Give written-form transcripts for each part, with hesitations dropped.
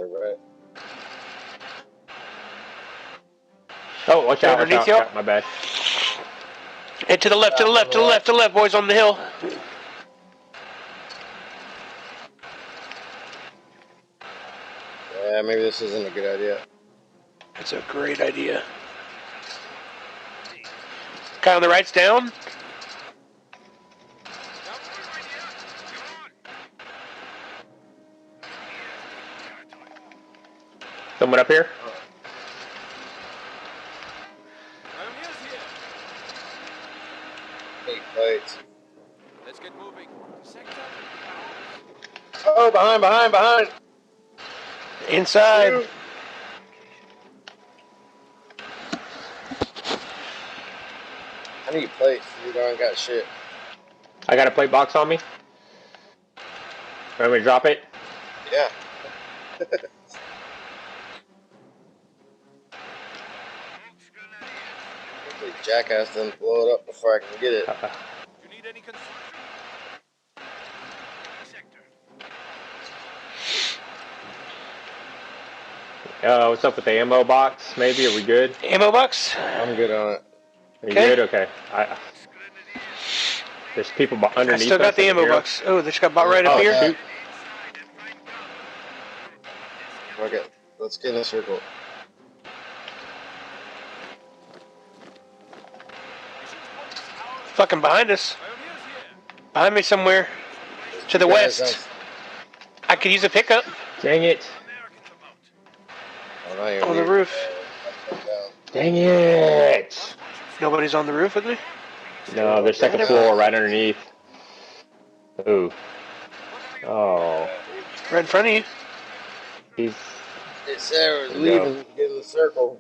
there, right? Oh, watch out, Underneath you? My bad. Hey, to the left, to the left, to the left, to the left, boys on the hill. Yeah, maybe this isn't a good idea. It's a great idea. Guy on the right's down. Someone up here? Eight plates. Let's get moving. Oh, behind! Inside. I need plates. You don't got shit. I got a plate box on me. Want me to drop it? Yeah. Hopefully jackass doesn't blow it up before I can get it. You need any construction? What's up with the ammo box? Maybe, are we good? Ammo box? I'm good on it. Are you good? Okay. There's people underneath. I still got the ammo box. Oh, they just got bought right up here? Shoot. Okay, let's get in a circle. Fucking behind us. Behind me somewhere. To the west. I could use a pickup. Dang it. On the roof. Dang it. Nobody's on the roof with me? No, there's second floor right underneath. Ooh. Oh. Right in front of you. It said it was leaving, get in the circle.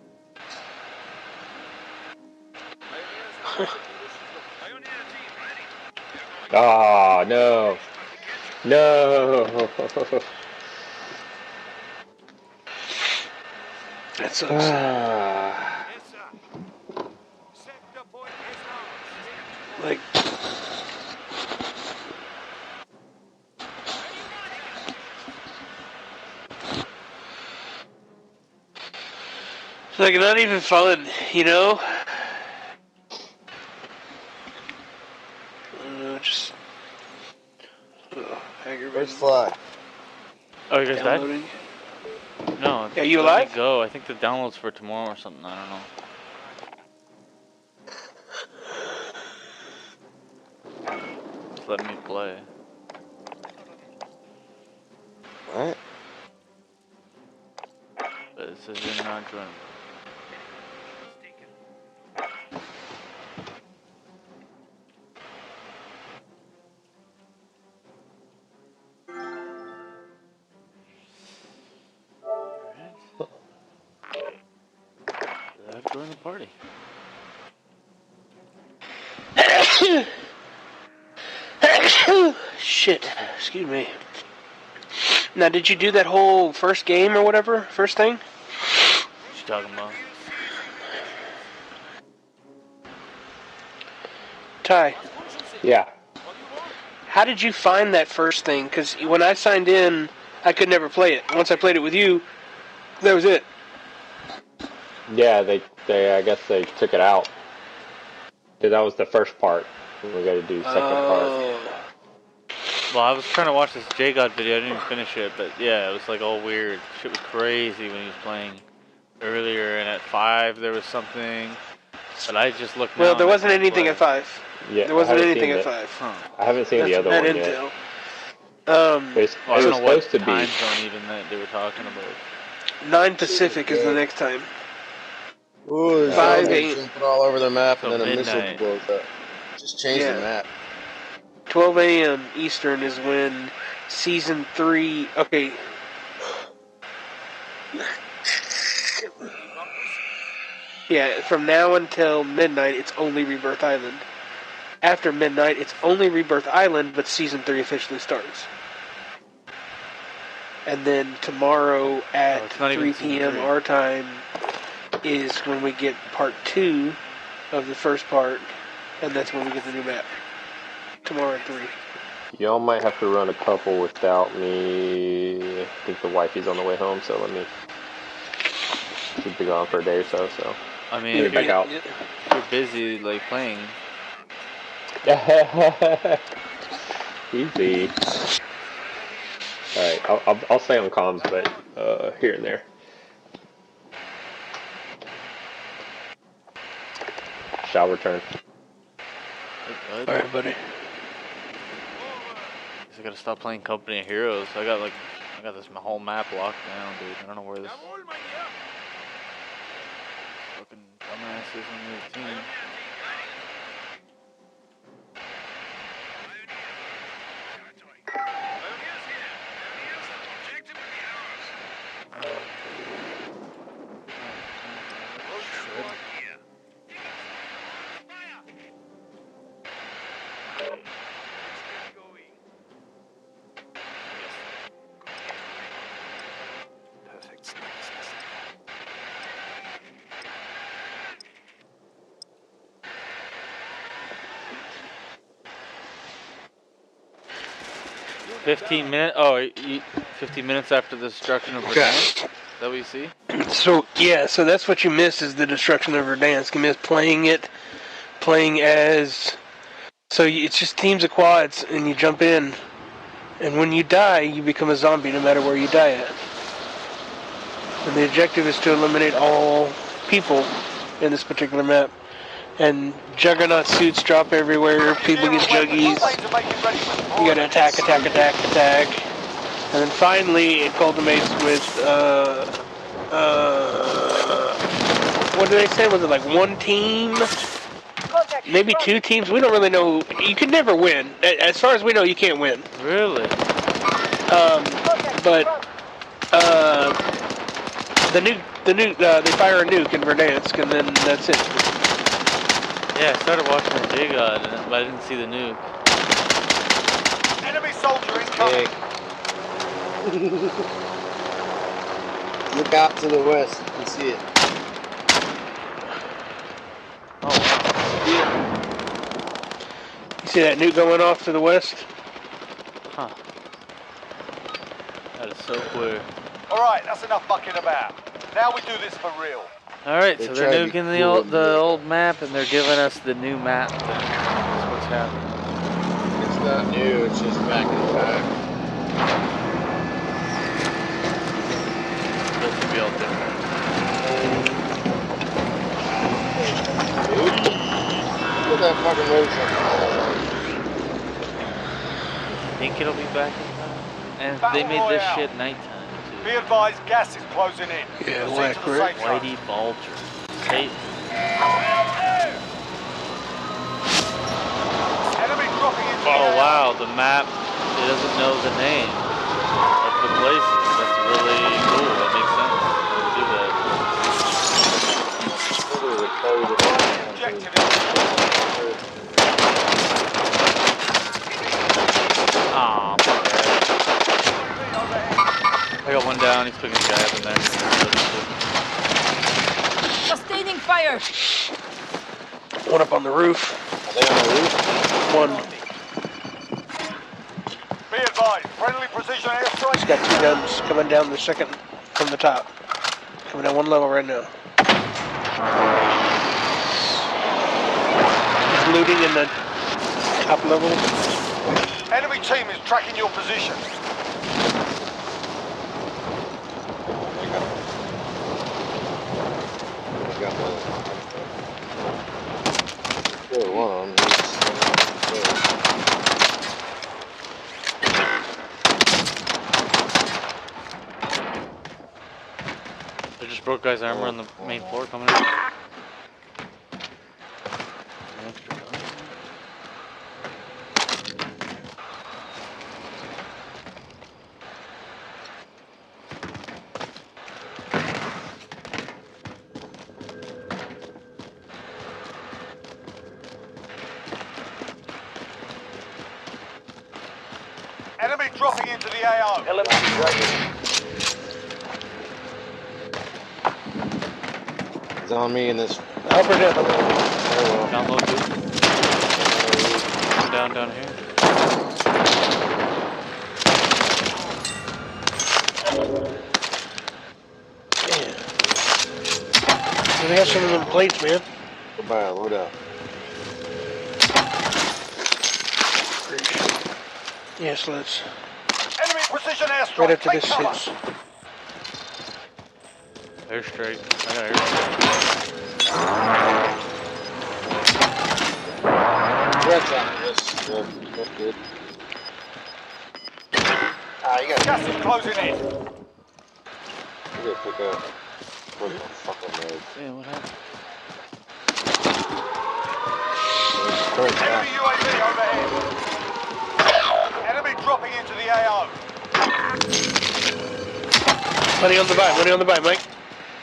Oh, no. No. That sucks. Like, it's like not even fun, you know? Just aggravating. Where's Fly? Oh, you guys died? Downloading. No. Yeah, you let alive? me go. I think the download's for tomorrow or something. I don't know. Just let me play. What? But it says you're not joining. Join the party. Shit. Excuse me. Now, did you do that whole first game or whatever? First thing? What you talking about? Ty. Yeah. How did you find that first thing? Because when I signed in, I could never play it. Once I played it with you, that was it. Yeah, I guess they took it out. Because that was the first part. We got to do the second part. Well, I was trying to watch this J-God video. I didn't even finish it, but yeah, it was like all weird. Shit was crazy when he was playing earlier, and at 5 there was something. But I just looked. Well, there wasn't anything at 5. Yeah, there wasn't anything at 5. Huh. I haven't seen the other one yet. Intel. I don't know what time zone even that they were talking about. 9 Pacific is the next time. Ooh, there's 5 jumping all over the map, and then a missile midnight. blows up. Just change the map. 12 a.m. Eastern is when Season 3... Okay. Yeah, from now until midnight, it's only Rebirth Island. After midnight, it's only Rebirth Island, but Season 3 officially starts. And then tomorrow at 3 p.m. our time is when we get part 2 of the first part, and that's when we get the new map. Tomorrow at 3. Y'all might have to run a couple without me. I think the wifey's on the way home, so let me. She'll be gone for a day or so. So I mean, if back out. you're busy like playing. Easy. All right, I'll stay on comms, but here and there. Shall return. Alright, buddy. Guess I gotta stop playing Company of Heroes. I got this my whole map locked down, dude. I don't know where this fucking dumbass is on the team. Perfect. 15 minutes. Oh, 15 minutes after the destruction of Verdansk. Is that what you see? So yeah, so that's what you miss is the destruction of Verdansk. You miss playing as. So it's just teams of quads, and you jump in, and when you die, you become a zombie no matter where you die at. And the objective is to eliminate all people in this particular map. And juggernaut suits drop everywhere. People get juggies. You gotta attack. And then finally, it culminates with what did they say? Was it like one team? Maybe two teams? We don't really know. You can never win. As far as we know, you can't win. Really? But they fire a nuke in Verdansk, and then that's it. Yeah, I started watching the J-God, but I didn't see the nuke. Enemy soldier incoming. Look out to the west. You can see it. Oh wow. You see that nuke going off to the west? Huh. That is so clear. Alright, that's enough fucking about. Now we do this for real. Alright, They so they're tried to nuking fool the old map, and they're giving us the new map. That's what's happening. It's not new, it's just back in the back. It's supposed to be all different. Look at that fucking motorcycle. Think it'll be back in time? And they made this shit nighttime, Be too. advised, gas is closing in. Yeah, Proceed whack, to the right? safe zone. Whitey Bulger. Hey, Enemy dropping into the oh AO. wow, the map, it doesn't know the name of the places. That's really cool. That makes sense. Do that. Objective Aw, fuck that. I got one down. He's picking a guy up in there. Sustaining fire! One up on the roof. Are they on the roof? One. Be advised, friendly precision He's airstrike. got two guns coming down the second from the top. Coming down one level right now. He's looting in the top level. Enemy team is tracking your position. I got one. Good one. They just broke guys' armor on the main floor coming in. Extra gun. Enemy dropping into the AO. He's on me in this. Up or down? Down low, dude. Down here. We have some of them plates, man. Goodbye, load up. Yes, let's. Enemy precision airstrike. Right after Take this cover. hits. Airstrike. I got airstrike. That's on this. That's good. Ah, you gotta Gas is closing in. pick up. What the fucking mode? Damn, what happened? Enemy UAV overhead. Enemy dropping into the AO. Money on the buy, money on the buy, Mike.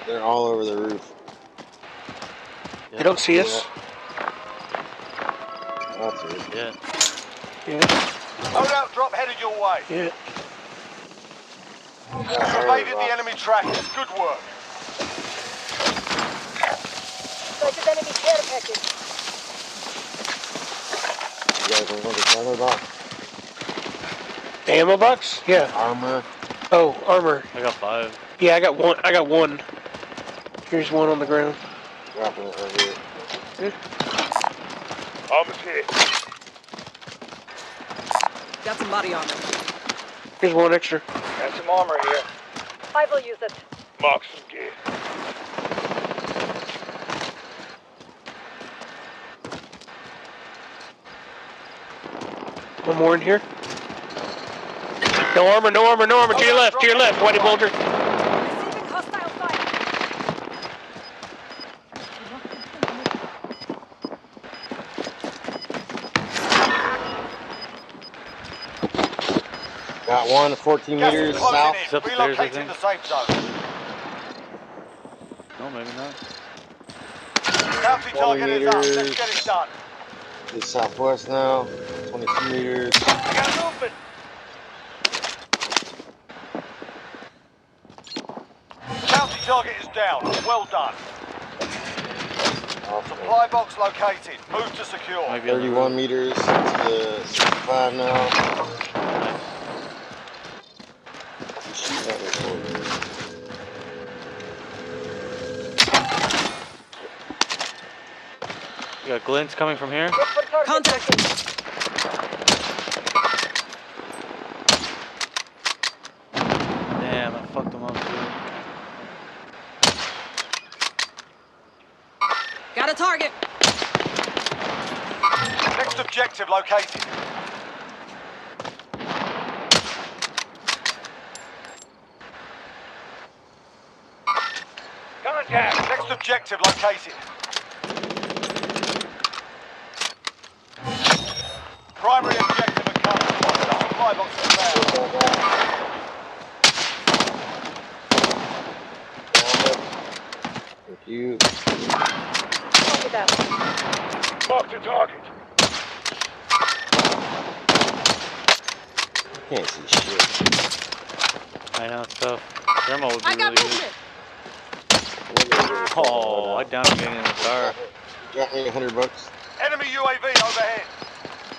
They're all over the roof. They don't see us. That's it. Yeah. Yeah, Loadout drop headed your way. yeah. Evaded the enemy trackers. Good work. Sighted enemy care package. You guys want the armor box? The ammo box? Yeah. Armor? Oh, armor. I got 5. Yeah, I got one. I got one. Here's one on the ground. Dropping it right here. Armor's here. Got some body armor. Here's one extra. Got some armor here. I will use it. Mark some gear. One more in here. No armor, no armor, no armor. To your left, Whitey Bulger. Receiving hostile fire. Got one 14 Gas meters is closing south. It's in. upstairs, I Relocating think. the safe zone. No, maybe not. Bounty 20 target is up. Let's meters. get it done. It's southwest now. 22 meters. I got movement. Bounty target is down. Well done. Supply box located. Move to secure. Might be on the 31 roof. meters to the 65 now. Shoot that before. You got glints coming from here. Look for target. Contact. Damn, I fucked them up too. Got a target. Next objective located. Contact. Next objective located. Primary objective accomplished. Supply box is found. Thank you. Copy that. Mark the target. Can't see shit. I know, it's tough. Thermal would be I got really movement. good. Oh, I downed him getting in the car. Drop me $100. Enemy UAV overhead.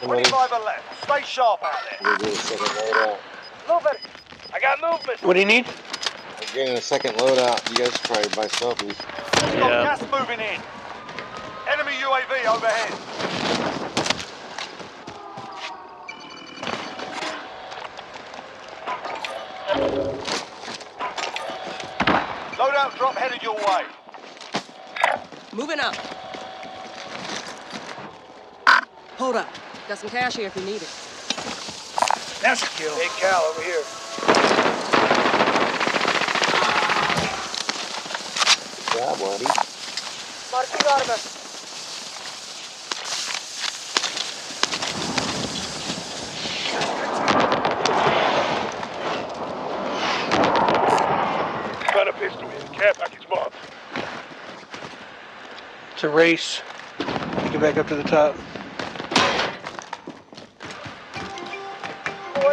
Somebody. 25 are left. Stay sharp out there. We'll do a second loadout. Mover. I got movement. What do you need? I'm getting a second loadout. You guys should probably buy selfies. Got Yeah. gas moving in. Enemy UAV overhead. Loadout drop headed your way. Moving up. Hold up. Got some cash here if you need it. That's a kill. Big Cal over here. Good job, buddy. Marking armor. Got a pistol here. Care package marked. It's a race. Get back up to the top.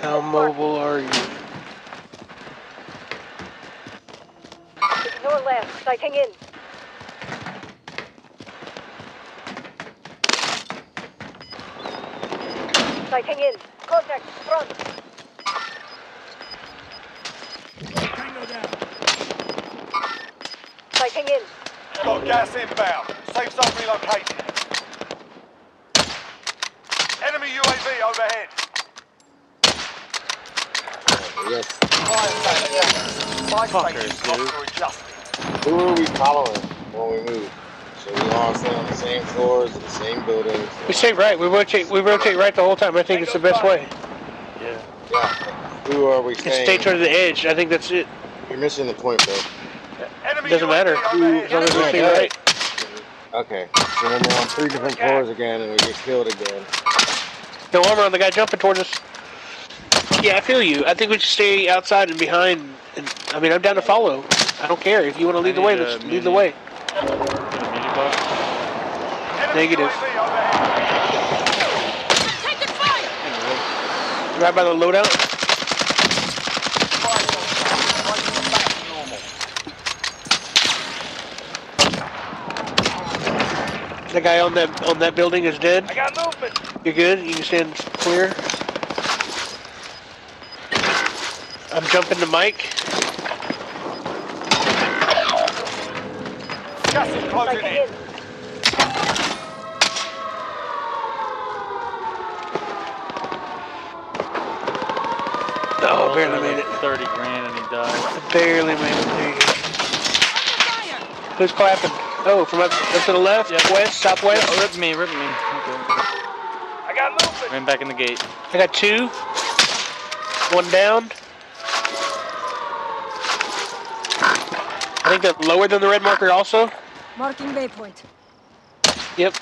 How mobile are you? Ignore left. Sighting in. Sighting in. Contact. Front. Sighting in. Got Gas inbound. Safe zone relocated. Enemy UAV overhead. Yes. Fire Fuckers, station dude. roster adjusted. Who are we following when we move? So we all stay on the same floors in the same buildings. We stay right. We rotate right the whole time. I think it's the best way. Yeah. Yeah. Who are we And stay staying? toward the edge. I think that's it. You're missing the point, bro. Enemy Doesn't matter. UAV overhead. As long as we No, it stay does. right. Okay. So then we're on 3 different floors again, and we get killed again. No armor on the guy jumping towards us. Yeah, I feel you. I think we should stay outside and behind. And I mean, I'm down to follow. I don't care. If you want to lead the way, let's lead the way. Negative. Taking fire! Right by the loadout. The guy on that building is dead. I got movement. You're good. You can stand clear. I'm jumping to Mike. Gas is closing in. Oh, barely made it. 30 grand and he died. Barely made it. There you go. Who's clapping? Oh, from up to the left, west, southwest. Oh, rip me. Okay. I got movement. Ran back in the gate. I got 2. 1 down. I think they're lower than the red marker also. Marking waypoint. Yep.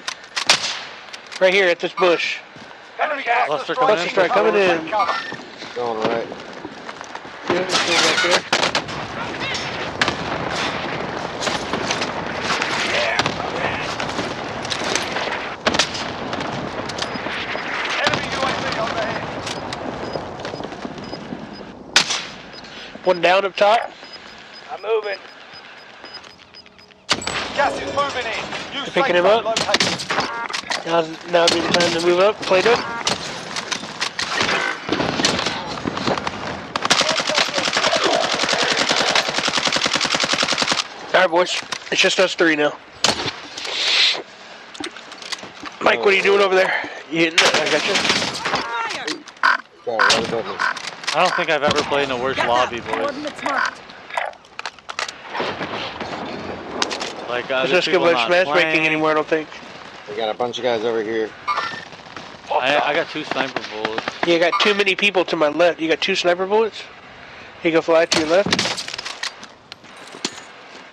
Right here at this bush. Enemy gas. Cluster coming Cluster strike coming in. Going right. Yeah, it's still right there. Enemy UAV overhead. 1 down up top. I'm moving. Gas is moving in. Use Picking safe him zone up. location. Now be the time to move up. Plate up. Alright, boys. It's just us 3 now. Mike, what are you doing over there? You hitting it? I got you. Got right above me. I don't think I've ever played in a worse lobby, boys. Coordinates marked. Like, There's there's no people skill not matchmaking playing. anymore, I don't think. We got a bunch of guys over here. I got 2 sniper bullets. You got too many people to my left. You got 2 sniper bullets? He go fly to your left.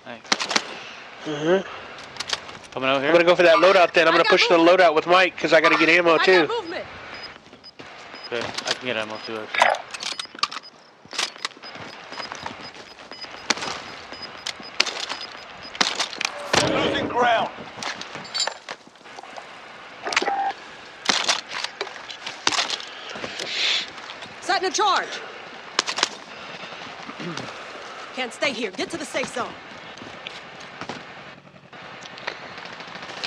Thanks. I'm Coming out here? gonna go for that loadout then. I'm gonna push the loadout with Mike because I gotta get ammo I got too. movement. Okay, I can get ammo too, actually. Losing ground. Setting a charge. Can't stay here. Get to the safe zone.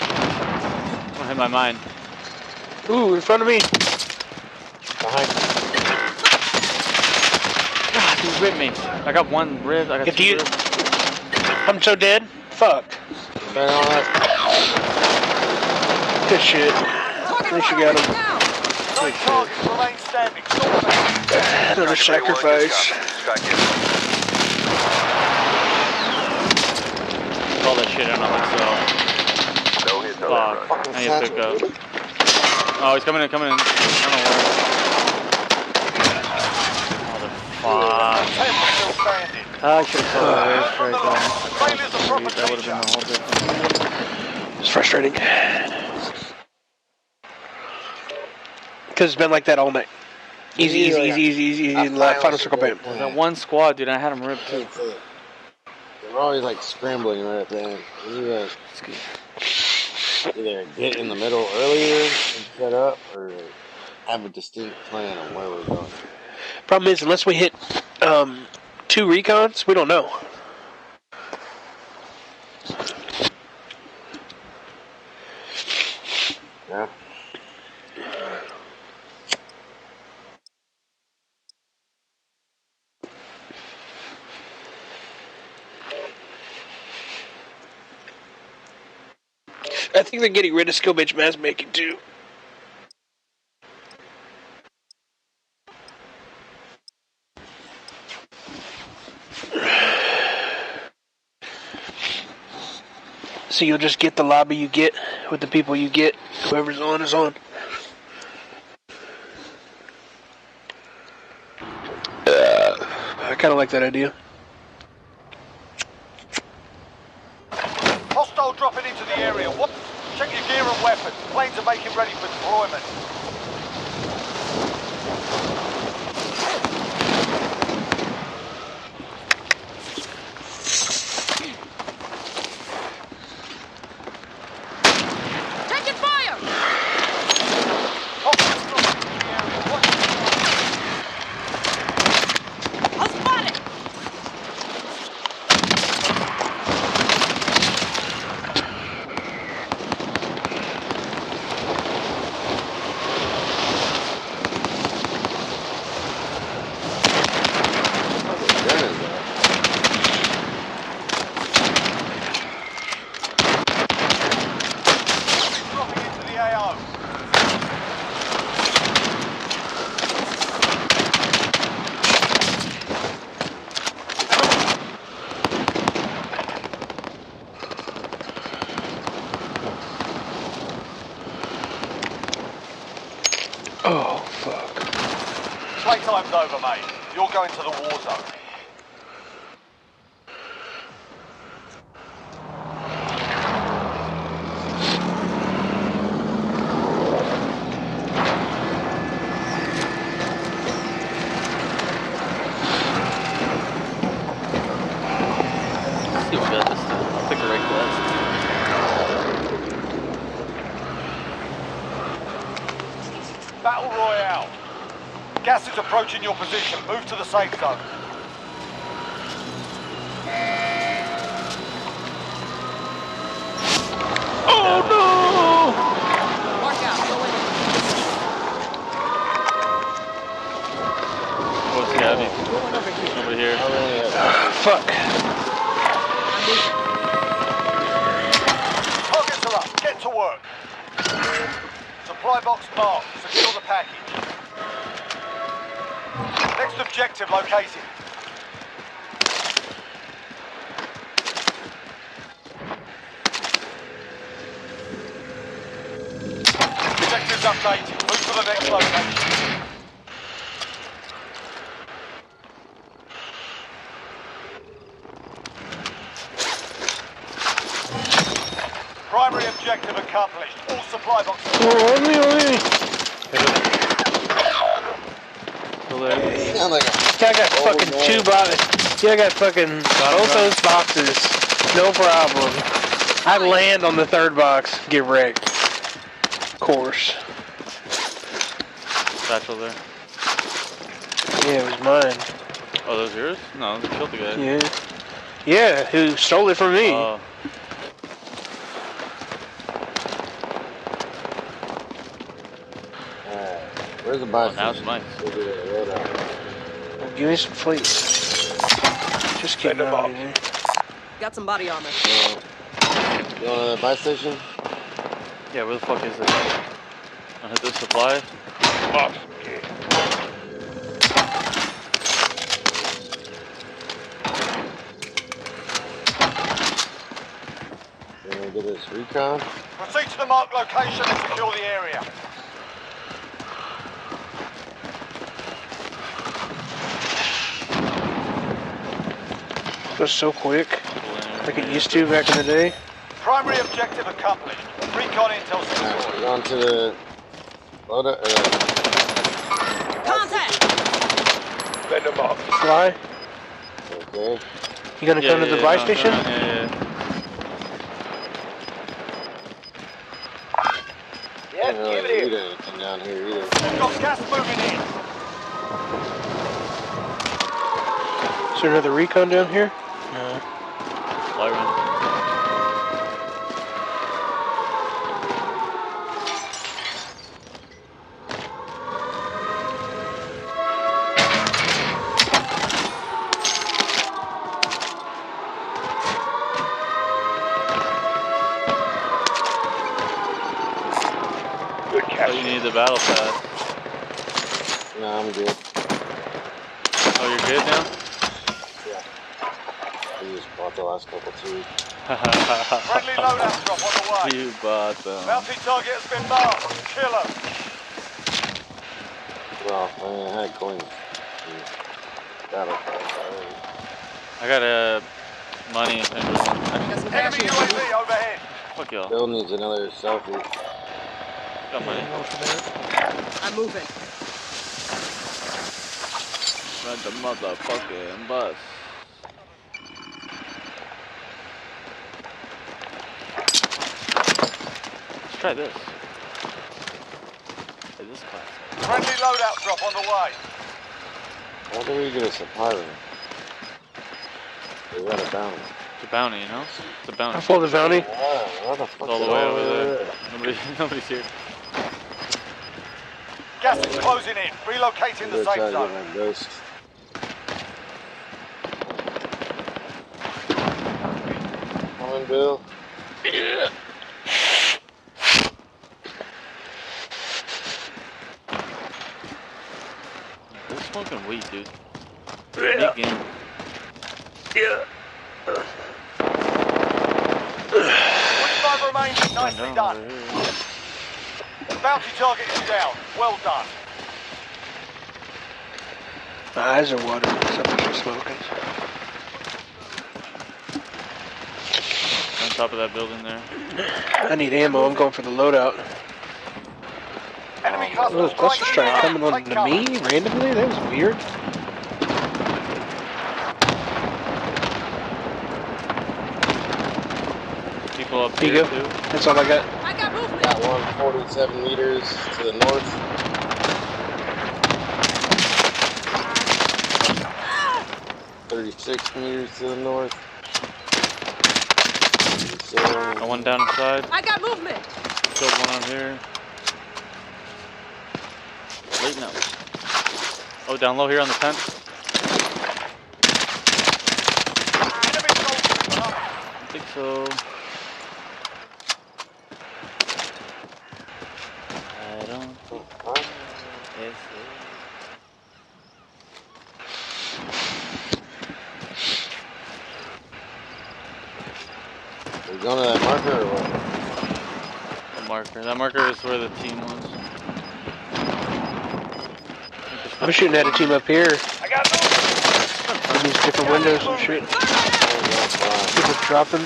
I'm gonna hit my mine. Ooh, in front of me. Behind. God, he ripped me. I got 1 rib. I got If 2 you- ribs. I'm so dead. Fuck. Right on us. Good shit. Target At least you fire got him. now. 9 targets remain standing. Another sacrifice. All that shit in on myself. Fuck. I need to pick up. Oh, he's coming in. I don't know where. Motherfuck. 10 still standing. I should have called the airstrike on. Failures are proper That would have been the whole difference. It's frustrating. Because it's been like that all night. Easy. Final circle bam. That 1 squad, dude, I had him ripped too. We're always like scrambling right at the end. You guys either get in the middle earlier and set up, or have a distinct plan on where we're going. Problem is, unless we hit 2 recons, we don't know. Yeah. think they're getting rid of skill-based matchmaking too. So you'll just get the lobby you get with the people you get. Whoever's on is on. I kind of like that idea. Hostile dropping into the area. What? Check your gear and weapons. Planes are making ready for deployment. Taking fire! Hostiles dropping into the area. Watch I'll spot it! dropping into the AO. Oh, fuck. Playtime's over, mate. You're going to the war zone. Let's see what we got this time. I'll pick a right class. Battle Royale. Gas is approaching your position. Move to the safe zone. Oh no! Mark out, go in. What's he having? Going over here. Over here. Fuck. Targets are up. Get to work. Supply box marked. Secure the package. Next objective located. Objectives updated. Move to the next location. Primary objective accomplished. All supply boxes. Oh, me. Still there. Sound like a Yeah, I got fucking man. 2 boxes. Yeah, I got fucking both those boxes. No problem. I land on the 3rd box. Get wrecked. Of course. Satchel there. Yeah, it was mine. Oh, those yours? No, they killed the guy. Yeah. Yeah, who stole it from me? Oh. Where's the buy Now it's mine. Well, give me some plates. Just kidding. Got some body armor. You on the buy station? Yeah, where the fuck is it? I'll hit this supply. You wanna get this recon? Proceed to the marked location and secure the area. It was so quick. Like it used to back in the day. Primary objective accomplished. Recon intel Alright, secured. we're on to the loader. Contact! Fly. Okay. You gonna come to the buy station? I don't really need anything down here either. We've got gas moving in. Is there another recon down here? No. Fly run. battle pass. No, I'm good. Oh, you're good now? Yeah. I just bought the last couple too. Friendly loadout drop on the way. You bought them. Bounty target has been marked. Kill them. Well, I had coins. Battle pass already. I got a money if anyone wants. Got some cash Enemy here. UAV overhead. Fuck y'all. Bill needs another selfie. Got money. I'm moving. Ride the motherfucking bus. Let's try this. Try this class. Friendly loadout drop on the way. How do we get a supply room? We got a bounty. It's a bounty, you know? It's a bounty. I pulled the bounty. Wow, what the fuck It's all the is way all over there. there? Nobody's here. Gas is closing in. Relocating the Go try safe to zone. get my ghost. Come on, Bill. They're smoking weed, dude. Big game. Yeah. 25 remaining. Nicely done. Bounty target is down. Well done. My eyes are watering. So much for smoking. On top of that building there. I need ammo. I'm going for the loadout. Enemy Oh, cluster cluster strike coming on Take to cover. me randomly? That was weird. People up Here here you go. too. That's all I got. I got movement. Got 147 meters to the north. Ah! 36 meters to the north. Got one down inside. I got movement. Killed one on here. Wait, no. Oh, down low here on the tent. Enemy soldiers. I think so. I don't think it's We going to that marker or what? a marker. That marker is where the team was. I'm shooting at a team up here. I got movement. In these different windows and shit. People dropping.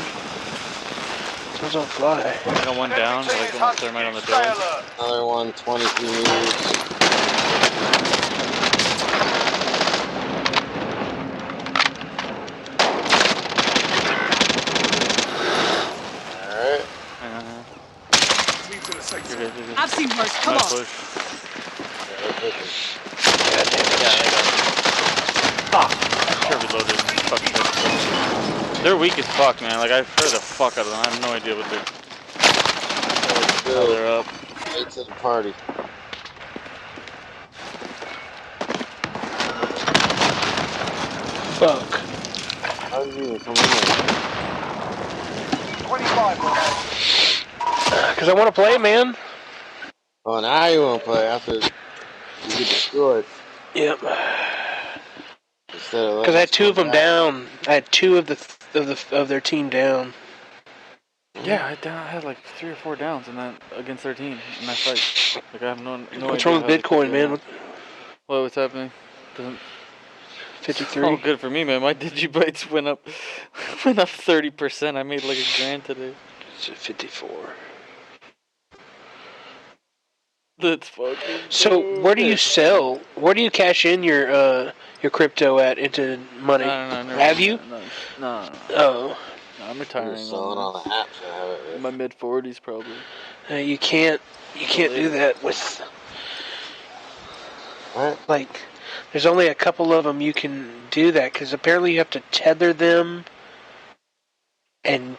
Someone's on fly. I got one down, but I Enemy team is almost thermite on the hunting you. Stay door. alert. Another one, 23 meters. Alright. You're good, you're good. I've seen worse. Come Nice on. push. Sure reloaded. Fuck shit. They're weak as fuck, man. Like, I've heard the fuck out of them. I have no idea what they're... how they're up. Late to the party. Fuck. How did you even come in there? 25 remaining. Because I want to play, man. Oh, now you want to play after you get destroyed. Yep. Instead of Because I had two of them down. I had two of their team down. Yeah, I had like 3 or 4 downs in that against their team in that fight. Like, I have no What's idea wrong with how they Bitcoin, took man? it. What's happening? Doesn't... 53. Oh, good for me, man. My digibytes went up 30%. I made like $1,000 today. It's at 54. That's fucking. So where do you sell? Where do you cash in your crypto at into money? No, never Have done you? that. No. Oh, No, I'm You're retiring selling on on the apps and have it. in my mid 40s probably. you can't do that with What? like. There's only a couple of them you can do that because apparently you have to tether them and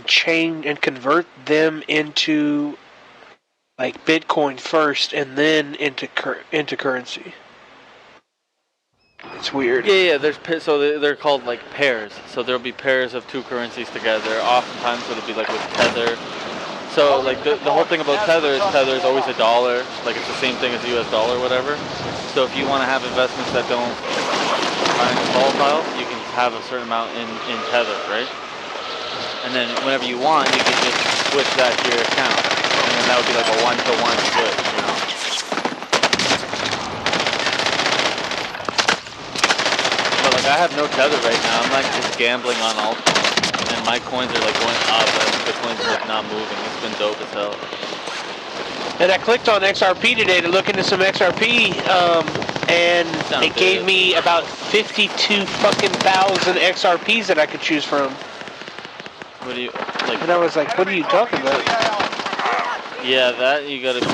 change and convert them into like Bitcoin first and then into currency. It's weird. Yeah. They're called like pairs. So there'll be pairs of 2 currencies together. Oftentimes it'll be like with tether. So like the whole thing about tether is always $1. Like it's the same thing as the US dollar or whatever. So if you want to have investments that don't aren't volatile, you can have a certain amount in tether, right? And then whenever you want, you can just switch that to your account. And then that would be like a 1-to-1 switch, you know? But like I have no tether right now. I'm like just gambling on altcoins. And my coins are like going up and the coins are like not moving. It's been dope as hell. And I clicked on XRP today to look into some XRP, and it gave me about 52 fucking thousand XRPs that I could choose from. What do you like? And I was like, what are you talking about? Yeah, that you gotta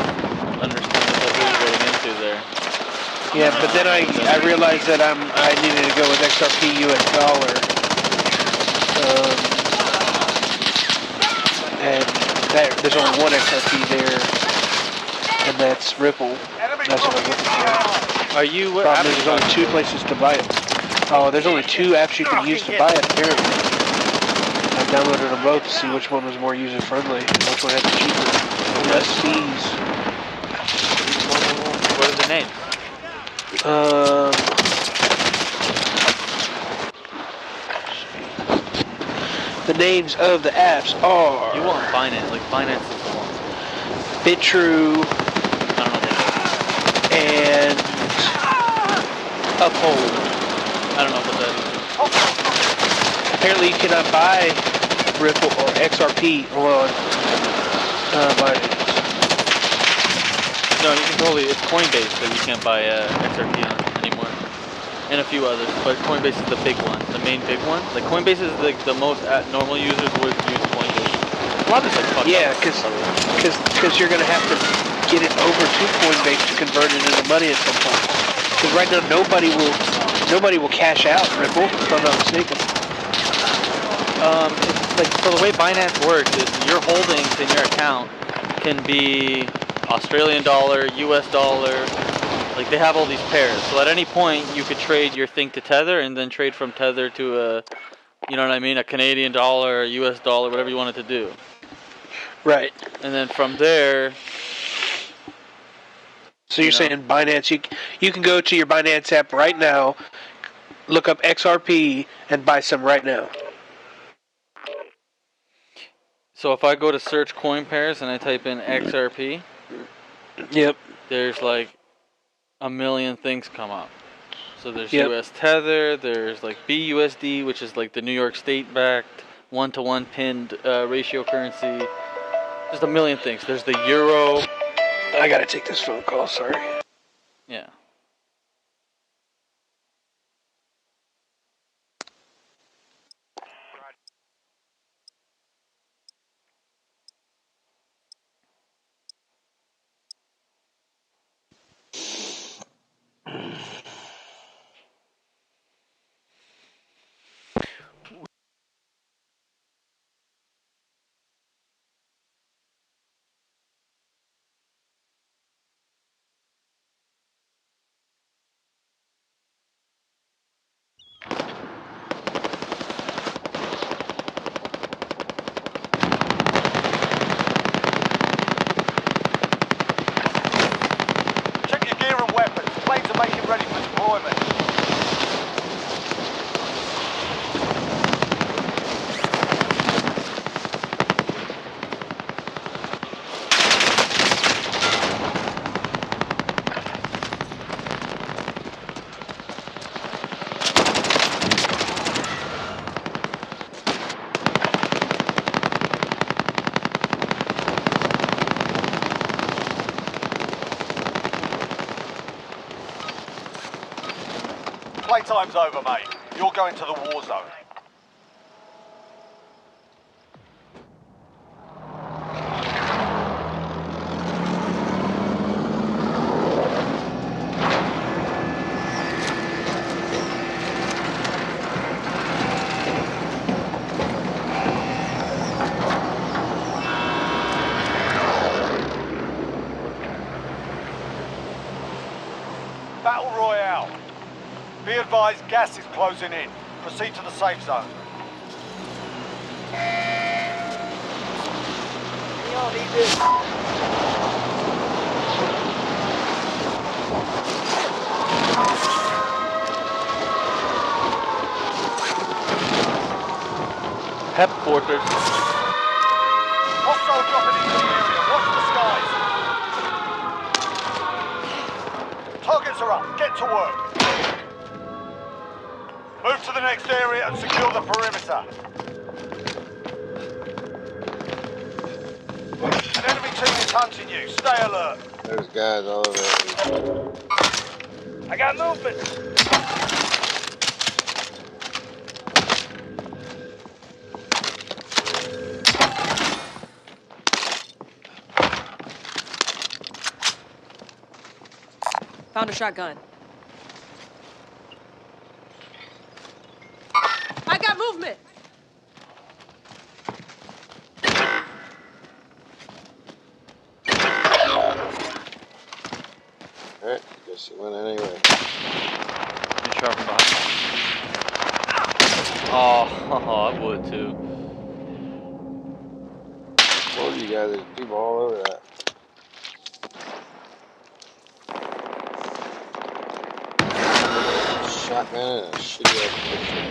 understand what you're going into there. Yeah, but then I realized that I needed to go with XRP US dollar, and there's only one XRP there, and that's Ripple. That's what I'm looking for. Are you? What Problem is, there's only 2 places to buy it. Oh, there's only 2 apps you can use to buy it. Apparently, I downloaded them both to see which one was more user friendly and which one had the cheaper, less fees. What are the names? The names of the apps are... You want Binance, like Binance is the one. BitTrue I don't know. and Uphold. I don't know what that is. Apparently you cannot buy Ripple or XRP on Binance. No, you can totally. It's Coinbase that you can't buy XRP on anymore, and a few others. But Coinbase is the big one, the main big one. Like Coinbase is like the most normal users would use Coinbase. A lot of it's like fucked Yeah, up. because you're gonna have to get it over to Coinbase to convert it into money at some point. Because right now nobody will cash out Ripple, if I'm not mistaken. It's like so the way Binance works is your holdings in your account can be Australian dollar, US dollar, like they have all these pairs. So at any point you could trade your thing to Tether and then trade from Tether to a, you know what I mean, a Canadian dollar, US dollar, whatever you wanted to do. Right. And then from there... So you're saying Binance, you can go to your Binance app right now, look up XRP, and buy some right now. So if I go to search coin pairs and I type in XRP, Yep. there's like a million things come up. So there's US Tether, there's like BUSD, which is like the New York State backed 1-to-1 pinned ratio currency. There's a million things. There's the Euro. I gotta take this phone call, sorry. Yeah. Check your gear and weapons. Planes are making ready for deployment. Playtime's over, mate. You're going to the war zone. Battle Royale. Be advised, gas is closing in. Proceed to the safe zone. You Pep Fortress. Hostile dropping into the area. Watch the skies. Targets are up. Get to work. Move to the next area and secure the perimeter. An enemy team is hunting you. Stay alert. There's guys all over there. I got movement. Found a shotgun. I got movement! Alright, guess you went anyway. You sharp from behind. Oh, I would too. Told you guys, there's people all over that. Shotgun and a shitty ass picture.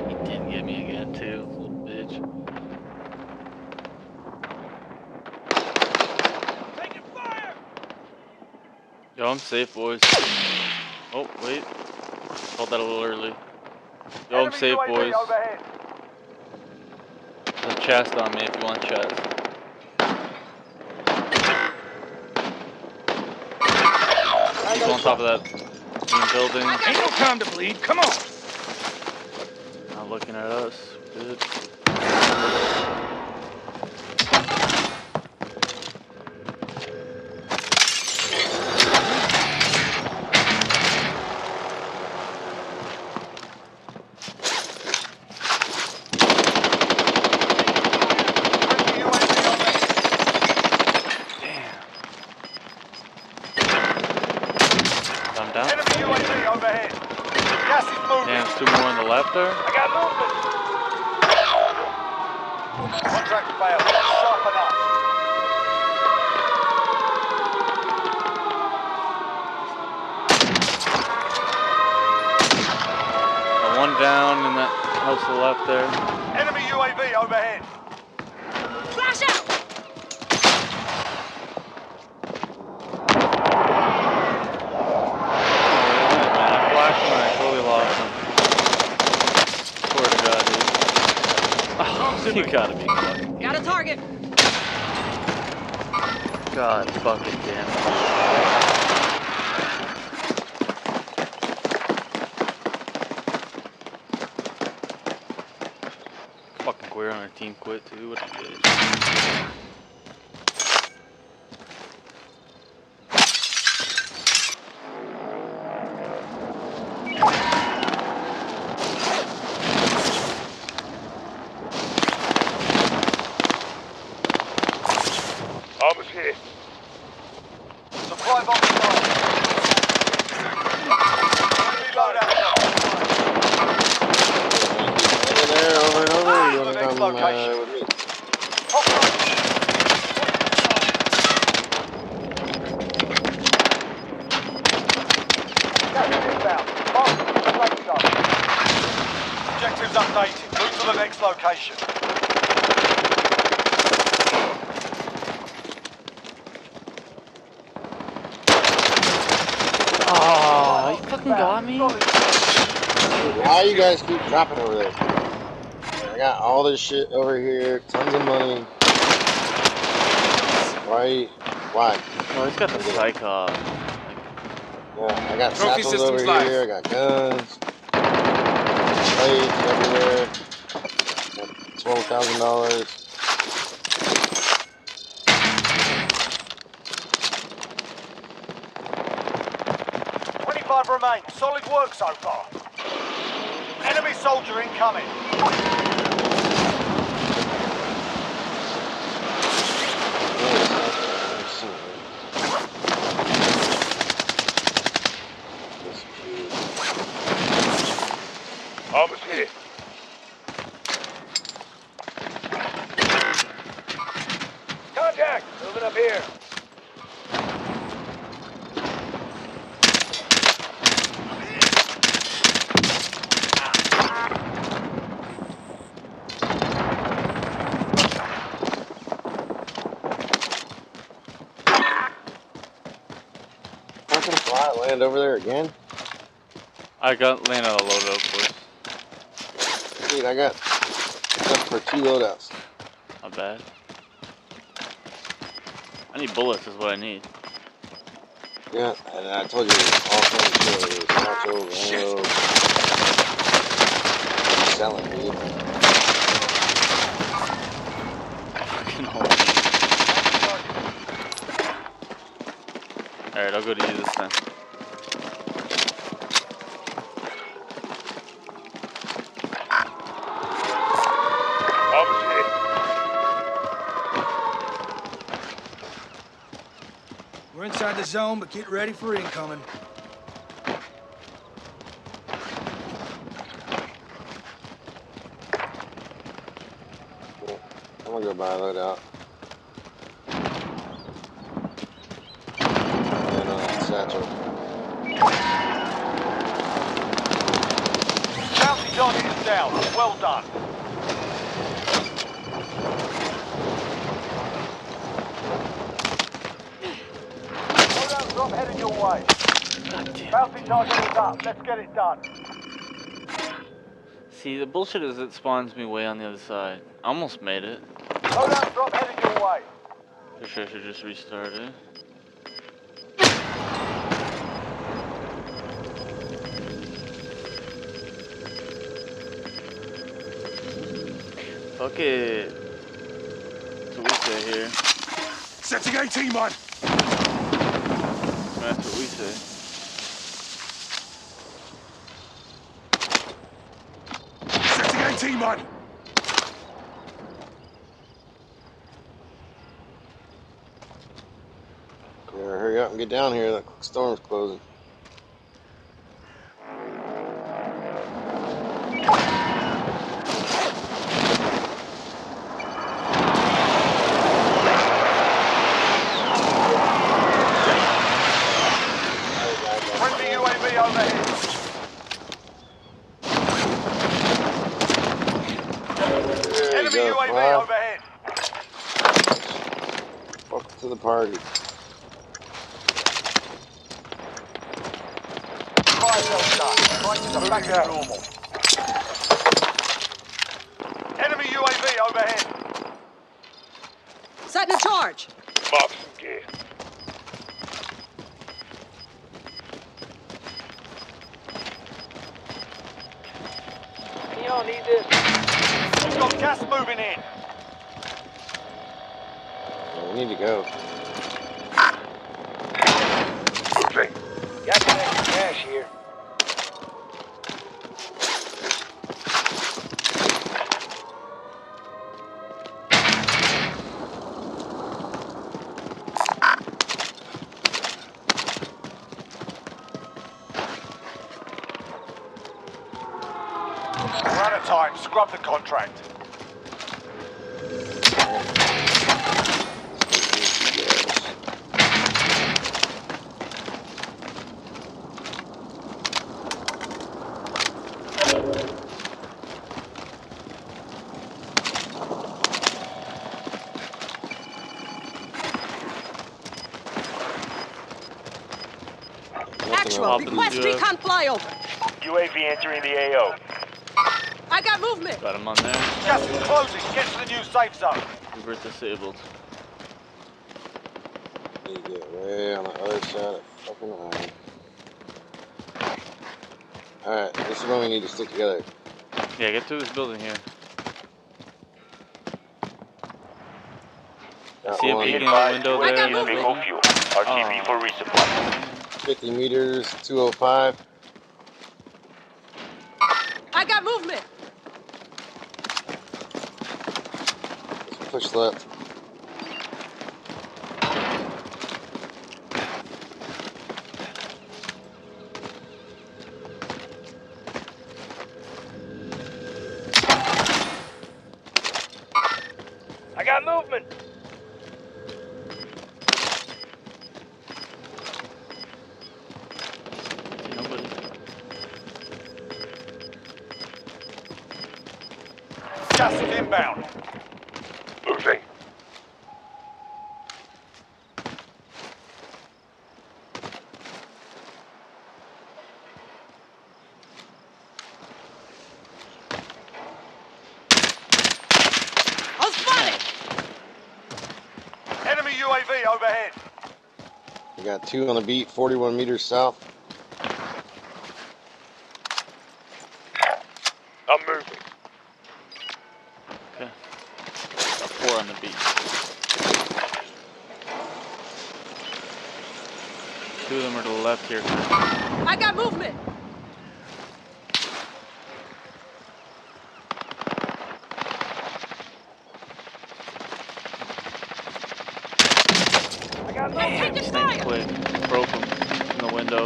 He did get me again too, little bitch. Taking fire! Yo, I'm safe, boys. Oh, wait. Called that a little early. Yo, I'm safe, boys. Overhead. There's a chest on me if you want chest. People on top of that green building. Ain't no time to bleed. Come on. Not looking at us. Good. I'm down. Enemy UAV overhead. Gas is moving. Damn, there's two more on the left there. I got movement. Contract failed. Sharpen up. Got one down in that house to the left there. Enemy UAV overhead. Flash out! Man, I flashed him and I totally lost him. Swear to God, dude. Oh, you gotta be fucking Got a target. God fucking damn it. Fucking queer on our team quit too. What a bitch. Armor's here. Supply box started. Enemy loadout. Over there, over and over. You wanna Next come location. with me? Objectives updated. Move to the next location. Oh, you fucking got me? Why you guys keep dropping over there? I got all this shit over here, tons of money. Why? Oh, he's got the psycho. Yeah, I got Trophy satchels over systems here, I got guns, plates everywhere. $12,000. Remain. Solid work so far. Enemy soldier incoming. Armor's here. Contact! Here. Not gonna fly land over there again? I got landed a load up, boys. Dude, I got enough for 2 loadouts. Not bad. I need bullets is what I need. Yeah, and I told you all kinds of shit. Satchel, ammo. I'm selling, dude. Fucking hole. Alright, I'll go to you this time. We're inside the zone, but get ready for incoming. I'm gonna go buy a loadout. And satchel. Bounty target is down. Well done. Loadout drop headed your way. Bounty target is up. Let's get it done. See, the bullshit is it spawns me way on the other side. I almost made it. Loadout drop headed your way. Pretty sure I should just restart it. Fuck it. That's what we say here. Setting 18, man. That's what we say. Setting 18, man. Hurry up and get down here. The storm's closing. Friendly UAV overhead. There Enemy you go, UAV fly. overhead. Welcome to the party. Fire cell done. Prices are back to normal. Enemy UAV overhead. Setting a charge. Mark some gear. You don't need this. We've got gas moving in. Yeah, we need to go. Moving. Got some extra cash here. We're out of time. Scrub the contract. Actual, request recon flyover. UAV entering the AO. I got movement. Got him on there. Gas is closing. Get to the new safe zone. Revert disabled. Need to get way on the other side of fucking line. Alright, this is when we need to stick together. Yeah, get through this building here. Got See a one beacon in the window I there. got movement. fuel. RTB for resupply. 50 meters, 205. I got movement. Let's push left. I got movement. Gas is inbound. Moving. I was spotted! Enemy UAV overhead. I got 2 on the beat, 41 meters south. I'm moving. Okay. Got 4 on the beat. 2 of them are to the left here. I got movement! Damn, he sniped quick. Broke him in the window.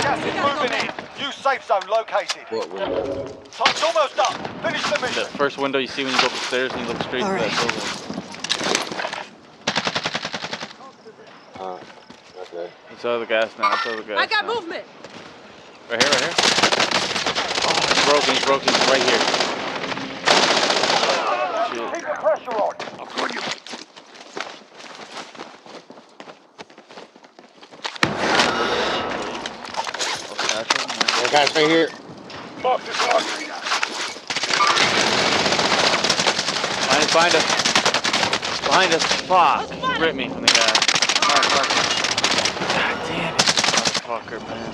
Gas is moving in. New safe zone located. What window? Time's almost up. Finish the The mission. first window you see when you go up the stairs and you look straight through that building. Okay. It's out of the gas now. It's out of the gas I got now. movement! Right here, right here. Oh, he's broken. He's broken. He's right here. Shit. Keep the pressure on. I've got you. I'll catch him. Yeah, guys, right here. Mark the target. Behind us. Behind us. Fuck. He ripped me from the gas. Mark. God damn it. Motherfucker, man.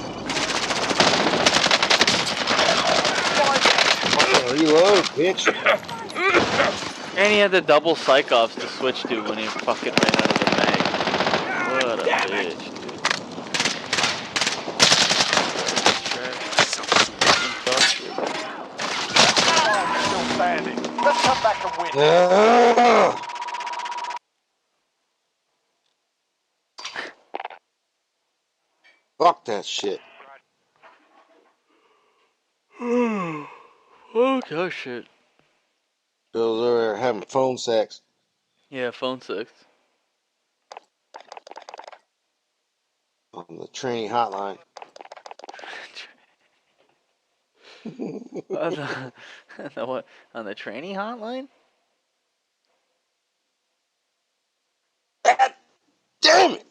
Reload, bitch. And he had the double psych offs to switch to when he fucking ran out of the mag. What a bitch, dude. Still standing. Let's come back and win. Fuck that shit. Oh shit. Bill's over there having phone sex Yeah, phone sex. on the training hotline. What? On the training hotline? Damn it!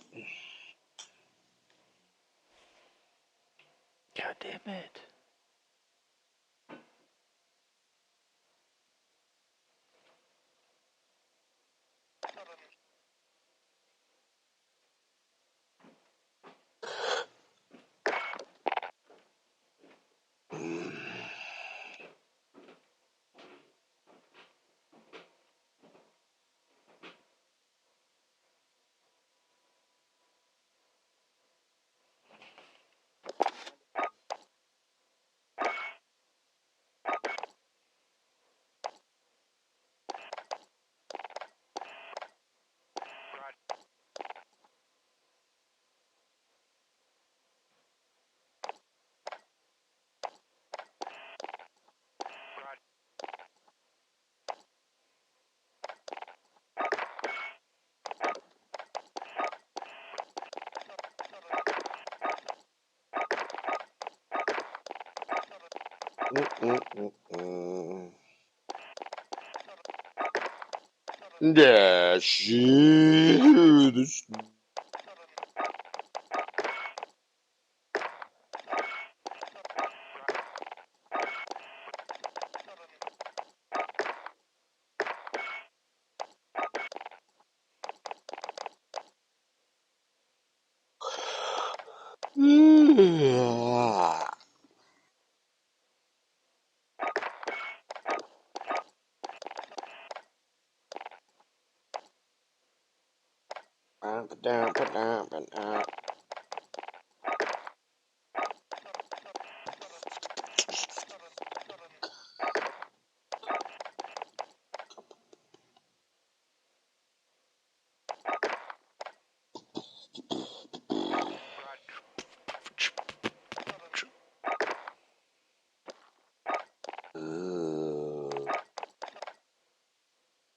God damn it. Yeah, shit. Down.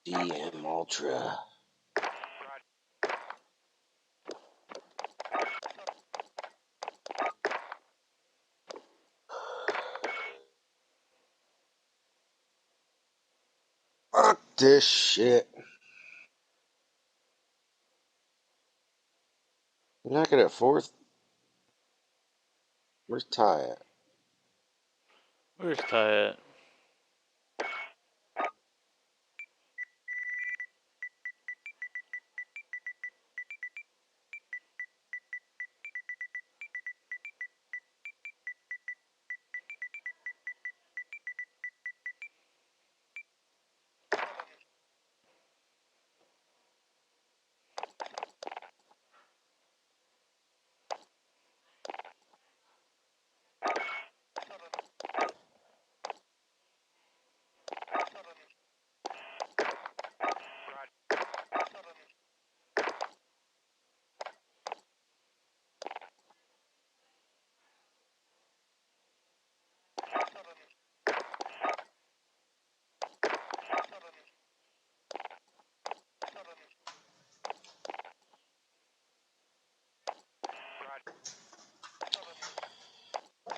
DM Ultra. this shit. You're not good at fourth? Where's Ty at? Where's Ty at?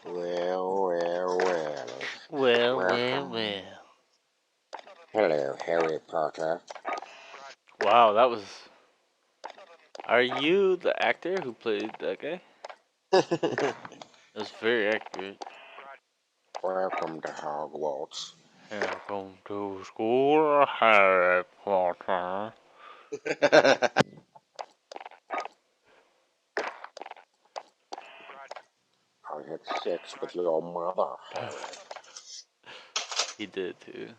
Well. Well. Welcome. Hello, Harry Potter. Wow, that was. Are you the actor who played that guy? That's very accurate. Welcome to Hogwarts. Welcome to school, Harry Potter. I had sex with your mother, Harry. He did too.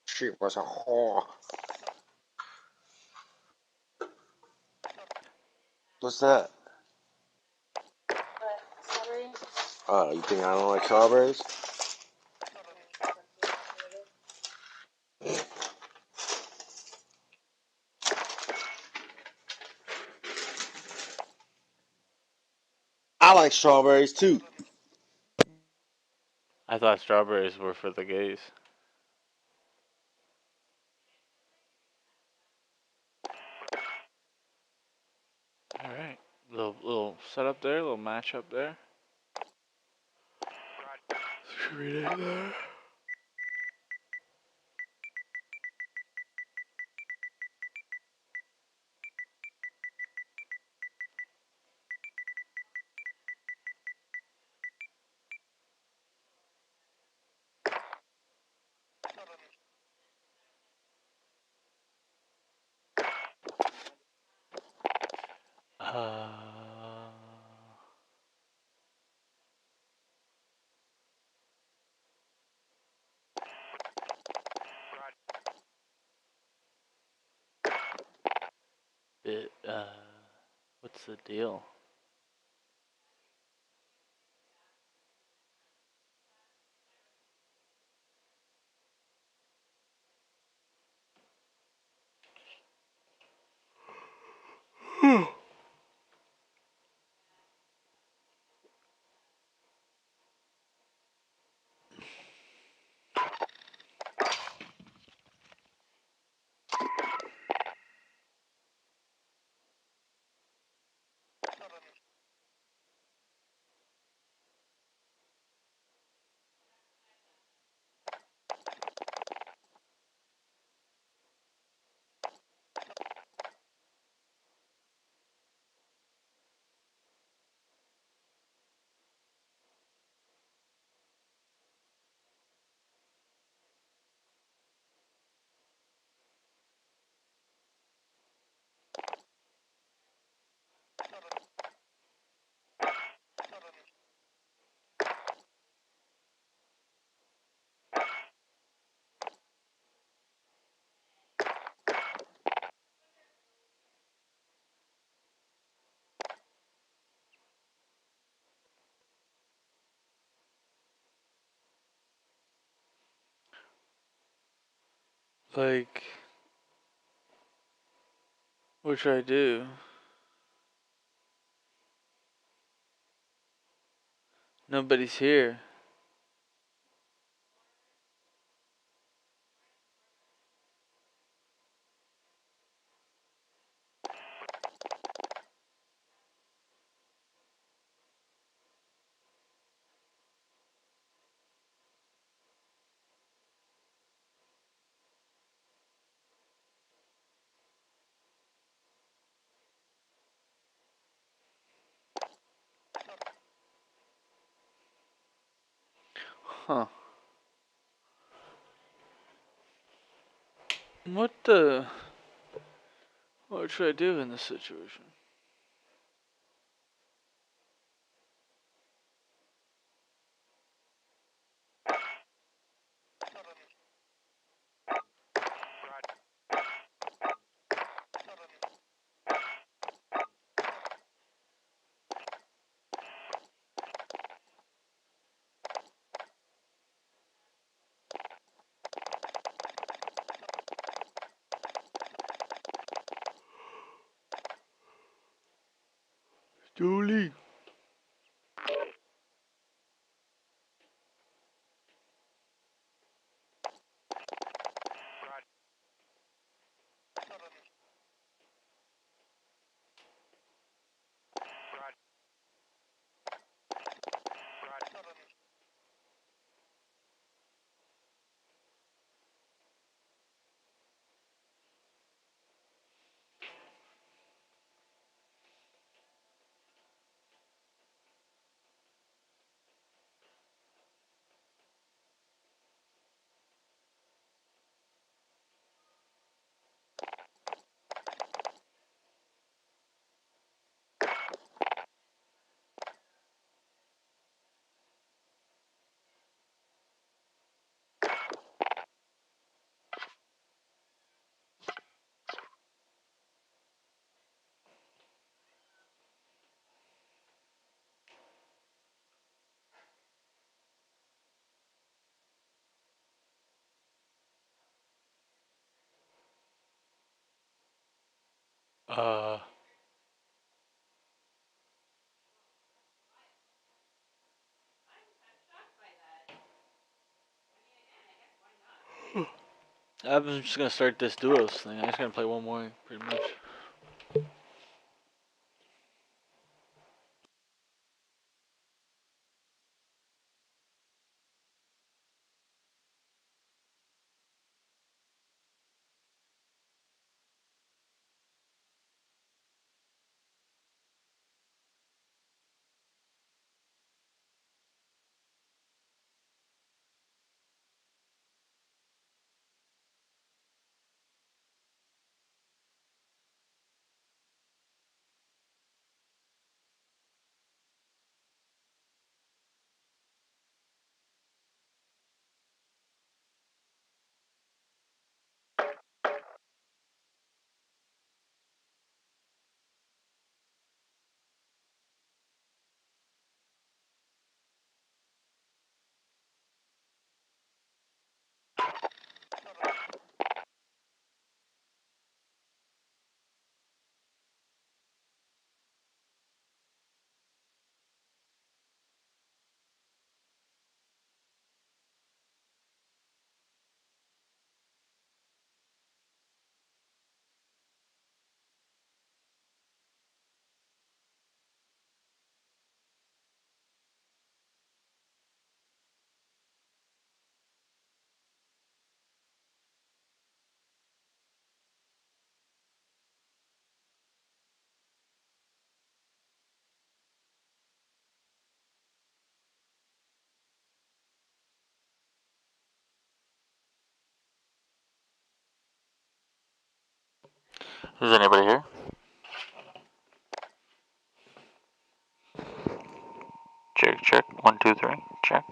She was a whore. What's that? Oh, you think I don't like strawberries? I like strawberries too. I thought strawberries were for the gays. All right, little setup there, little match up there. Read it there. Uh, it, what's the deal? Like, what should I do? Nobody's here. Huh. What should I do in this situation? Julie. I'm just gonna start this duos thing. I'm just gonna play one more, pretty much. Is anybody here? Check, check. 1, 2, 3. Check.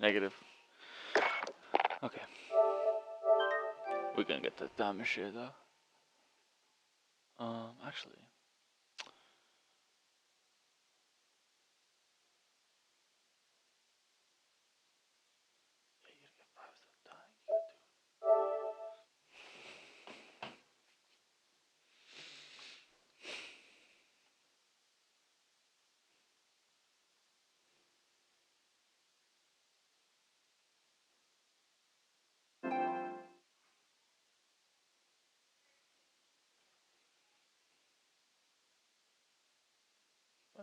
Negative. Okay. We're gonna get the diamond share though. Actually.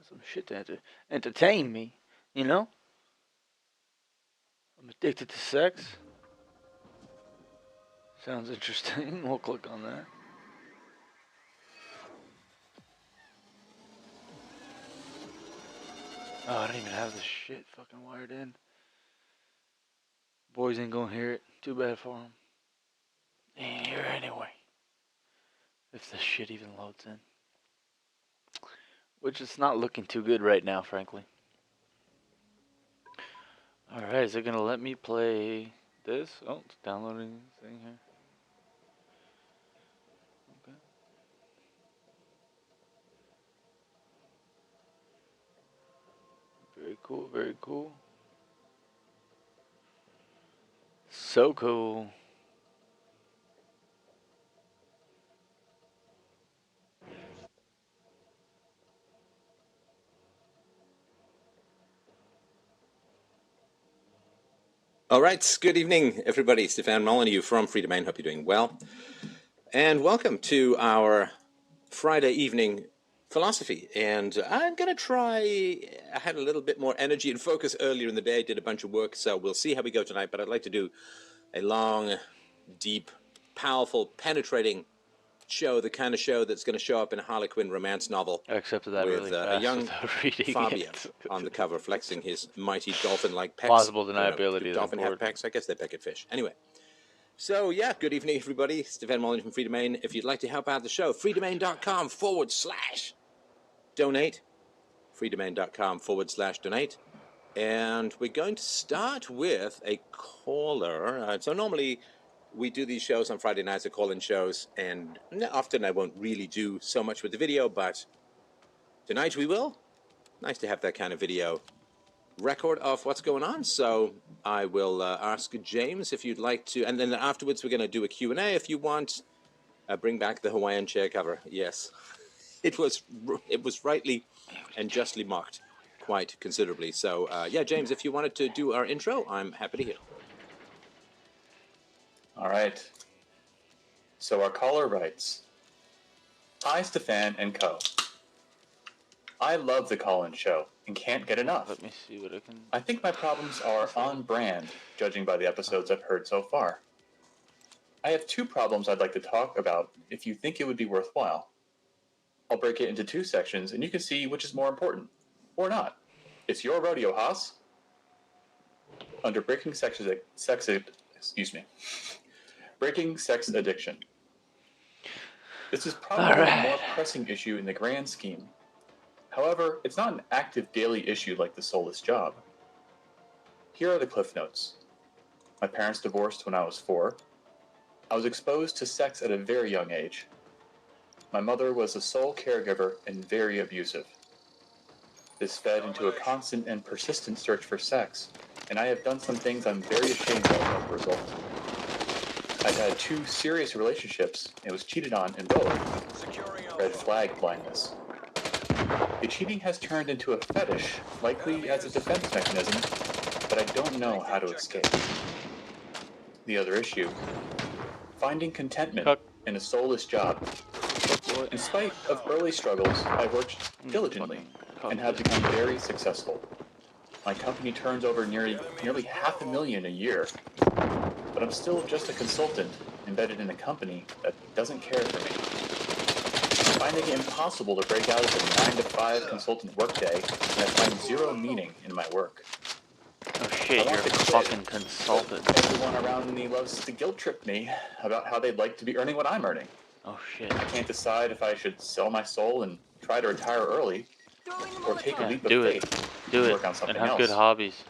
Some shit to entertain me, you know? I'm addicted to sex. Sounds interesting. We'll click on that. Oh, I don't even have this shit fucking wired in. Boys ain't gonna hear it. Too bad for them. They ain't here anyway. If this shit even loads in. Which is not looking too good right now, frankly. Alright, is it gonna let me play this? Oh, it's downloading this thing here. Okay. Very cool, very cool. So cool. All right, good evening, everybody. Stefan Molyneux from Free Domain. Hope you're doing well. And welcome to our Friday evening philosophy. And I'm going to try, I had a little bit more energy and focus earlier in the day, did a bunch of work, so we'll see how we go tonight. But I'd like to do a long, deep, powerful, penetrating show, the kind of show that's going to show up in a Harlequin romance novel. I accepted that with really a fast young without reading Fabio it. on the cover, flexing his mighty dolphin-like pecs. Plausible I don't know, deniability do is dolphin have important. pecs? I guess they peck at fish. Anyway. So, yeah, good evening, everybody. Stefan Molyneux from Free Domain. If you'd like to help out the show, freedomain.com/donate. freedomain.com/donate. And we're going to start with a caller. So normally we do these shows on Friday nights, call-in shows, and often I won't really do so much with the video, but tonight we will. Nice to have that kind of video record of what's going on. So I will ask James if you'd like to, and then afterwards we're going to do a Q&A if you want. Bring back the Hawaiian chair cover. Yes, it was rightly and justly mocked quite considerably. So yeah, James, if you wanted to do our intro, I'm happy to hear. All right. So our caller writes, "Hi, Stefan and co. I love the call-in show and can't get enough. Let me see what I can... I think my problems are on brand, judging by the episodes I've heard so far. I have two problems I'd like to talk about if you think it would be worthwhile. I'll break it into two sections and you can see which is more important. Or not. It's your rodeo, Haas." Under breaking sex addiction. This is probably a more pressing issue in the grand scheme. However, it's not an active daily issue like the soulless job. Here are the cliff notes. My parents divorced when I was 4. I was exposed to sex at a very young age. My mother was a sole caregiver and very abusive. This fed into a constant and persistent search for sex, and I have done some things I'm very ashamed of as a result. I've had 2 serious relationships and was cheated on in both. Red flag blindness. The cheating has turned into a fetish, likely as a defense mechanism, but I don't know how to escape. The other issue, finding contentment in a soulless job. In spite of early struggles, I've worked diligently and have become very successful. My company turns over nearly $500,000 a year, but I'm still just a consultant embedded in a company that doesn't care for me. I'm finding it impossible to break out of a 9-to-5 consultant workday, and I find zero meaning in my work. Oh shit, you're a fucking consultant. Everyone around me loves to guilt trip me about how they'd like to be earning what I'm earning. Oh shit. I can't decide if I should sell my soul and try to retire early, or take a leap of faith and work on something and have else. good hobbies.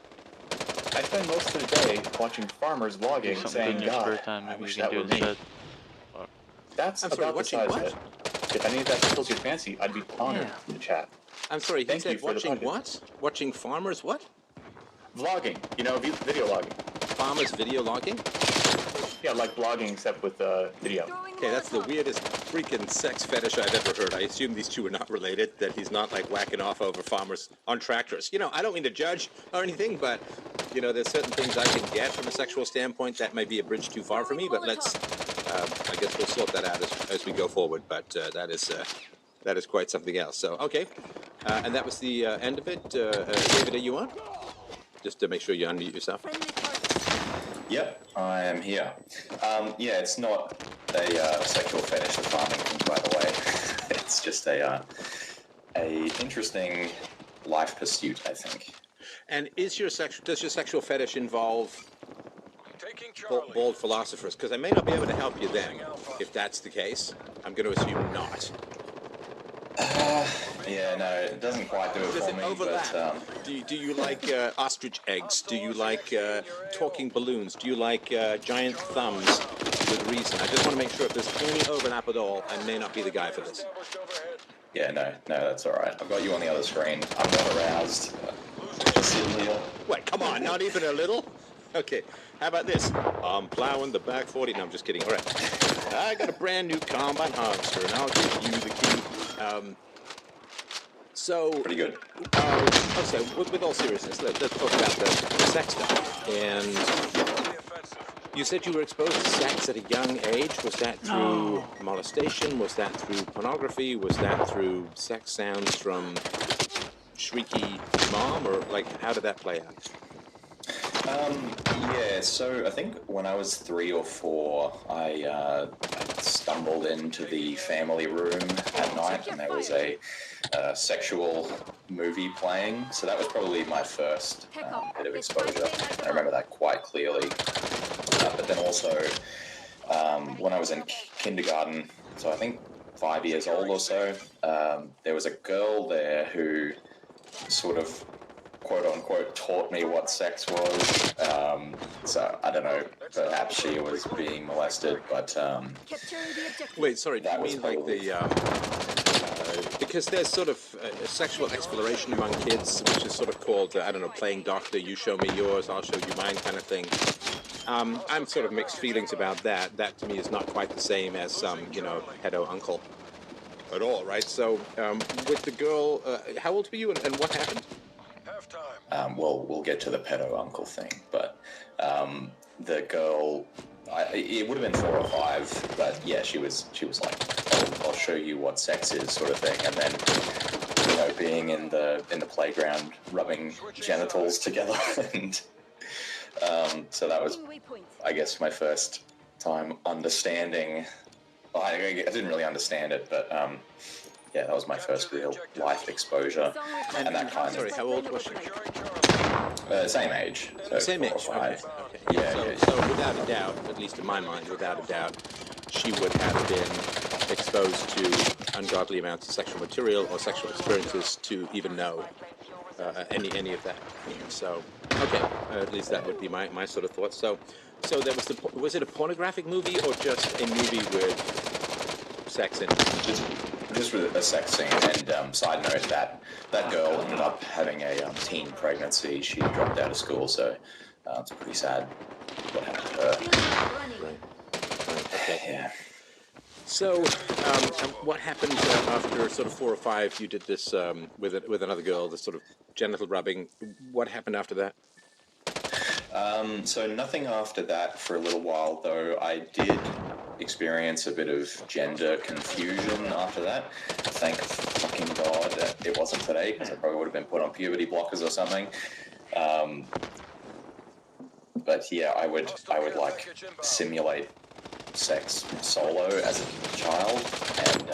I spend most of the day watching farmers vlogging, saying, "God, I wish that were me." That's about the size of it. If any of that tickles your fancy, I'd be honored to chat. I'm sorry, Thank you for watching the what? Watching farmers what? Vlogging, video logging. Farmers video logging? Yeah, like blogging except with video. Okay, that's the weirdest freaking sex fetish I've ever heard. I assume these two are not related, that he's not like whacking off over farmers on tractors. You know, I don't mean to judge or anything, but, you know, there's certain things I can get from a sexual standpoint that might be a bridge too far for me, but let's, I guess we'll sort that out as we go forward, but that is quite something else. So, okay, and that was the end of it. David, are you on? Just to make sure you unmute yourself. Yep, I am here. Yeah, it's not a sexual fetish of farming, by the way. It's just a interesting life pursuit, I think. And does your sexual fetish involve bald philosophers? Because I may not be able to help you then. If that's the case, I'm going to assume not. Yeah, no, it doesn't quite do it Does for it me, overlap? but... Do you like ostrich eggs? Do you like talking balloons? Do you like giant thumbs with reason? I just want to make sure if there's any overlap at all, I may not be the guy for this. Yeah, no, that's alright. I've got you on the other screen. I'm not aroused. Just sitting here. Wait, come on, not even a little? Okay, how about this? I'm plowing the back 40. No, I'm just kidding. All right. I got a brand new combine harvester, and I'll give you the key. Pretty good. So, with all seriousness, let's talk about the sex stuff. And you said you were exposed to sex at a young age. Was that through molestation? Was that through pornography? Was that through sex sounds from shrieky mom? Or, like, how did that play out? Yeah, so I think when I was 3 or 4, I stumbled into the family room at night, and there was a sexual movie playing. So that was probably my first bit of exposure. I remember that quite clearly. But then also, when I was in kindergarten, so I think 5 years old or so, there was a girl there who sort of quote-unquote taught me what sex was. So I don't know, perhaps she was being molested, but wait, sorry, do you mean like because there's sort of sexual exploration among kids, which is sort of called, I don't know, playing doctor, you show me yours, I'll show you mine kind of thing. I'm sort of mixed feelings about that. That to me is not quite the same as some, pedo uncle at all, right? So with the girl, how old were you and what happened? Well, we'll get to the pedo uncle thing, but the girl, it would have been 4 or 5, but yeah, she was like, I'll show you what sex is, sort of thing, and then being in the playground, rubbing genitals together, and so that was, I guess, my first time understanding. Well, I didn't really understand it, but yeah, that was my first real life exposure, and that kind of. Sorry, how old was she? Same age. So Same 4 or age. 5. Okay. Yeah, So without a doubt, at least in my mind, without a doubt, she would have been exposed to ungodly amounts of sexual material or sexual experiences to even know any of that. So, okay, at least that would be my sort of thoughts. So there was it a pornographic movie or just a movie with sex in it? Just with a sex scene. And side note, that girl ended up having a teen pregnancy. She dropped out of school, so it's pretty sad what happened to her. Right. Okay. Yeah. So, what happened after sort of 4 or 5? You did this with another girl, this sort of genital rubbing. What happened after that? So nothing after that for a little while, though I did experience a bit of gender confusion after that. Thank fucking God that it wasn't today, because I probably would have been put on puberty blockers or something. But yeah, I would like simulate sex solo as a child, and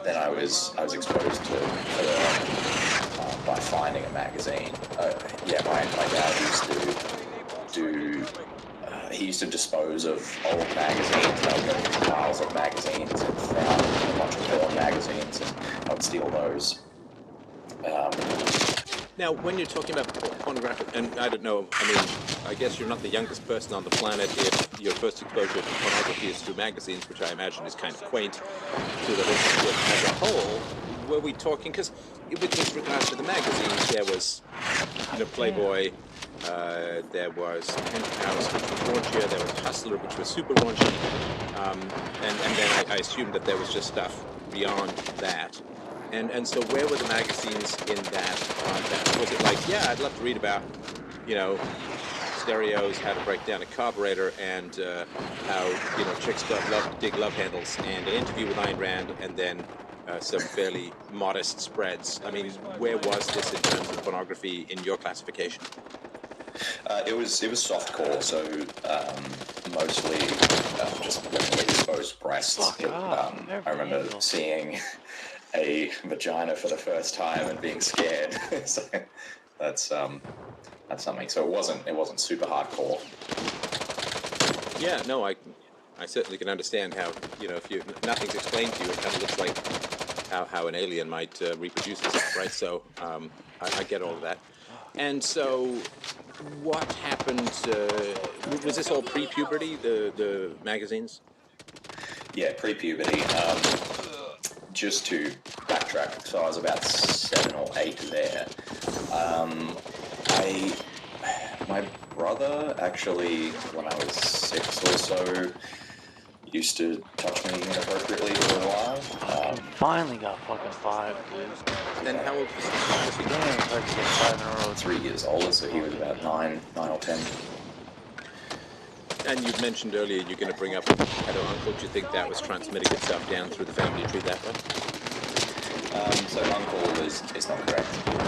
then I was exposed to by finding a magazine. My dad used to do. He used to dispose of old magazines, and I would go through piles of magazines and found a bunch of porn magazines, and I would steal those. Now, when you're talking about pornographic, and I don't know, I mean, I guess you're not the youngest person on the planet if your first exposure to pornography is through magazines, which I imagine is kind of quaint to the relationship as a whole. Were we talking, because with regards to the magazines, there was, Playboy, there was Penthouse, which was raunchier, there was Hustler, which was super raunchy, and then I assumed that there was just stuff beyond that. And so where were the magazines in that context? Was it like, yeah, I'd love to read about, stereos, how to break down a carburetor, and how, chicks dig love handles, and an interview with Ayn Rand, and then some fairly modest spreads. I mean, where was this in terms of pornography in your classification? It was softcore, so mostly just exposed breasts. I remember seeing a vagina for the first time and being scared. So that's something. So it wasn't super hardcore. Yeah, no, I certainly can understand how, if nothing's explained to you, it kind of looks like how an alien might reproduce itself, right? So I get all of that. And so what happened, was this all pre-puberty, the magazines? Yeah, pre-puberty. Just to backtrack, so I was about 7 or 8 there. My brother actually, when I was 6 or so, used to touch me inappropriately for a while. Finally got fucking 5, dude. And how old was he? Damn, I tried to get 5 in a row. 3 years older, so he was about 9 or 10. And you mentioned earlier you're going to bring up pedo uncle. Do you think that was transmitting itself down through the family tree that way? So uncle is not correct.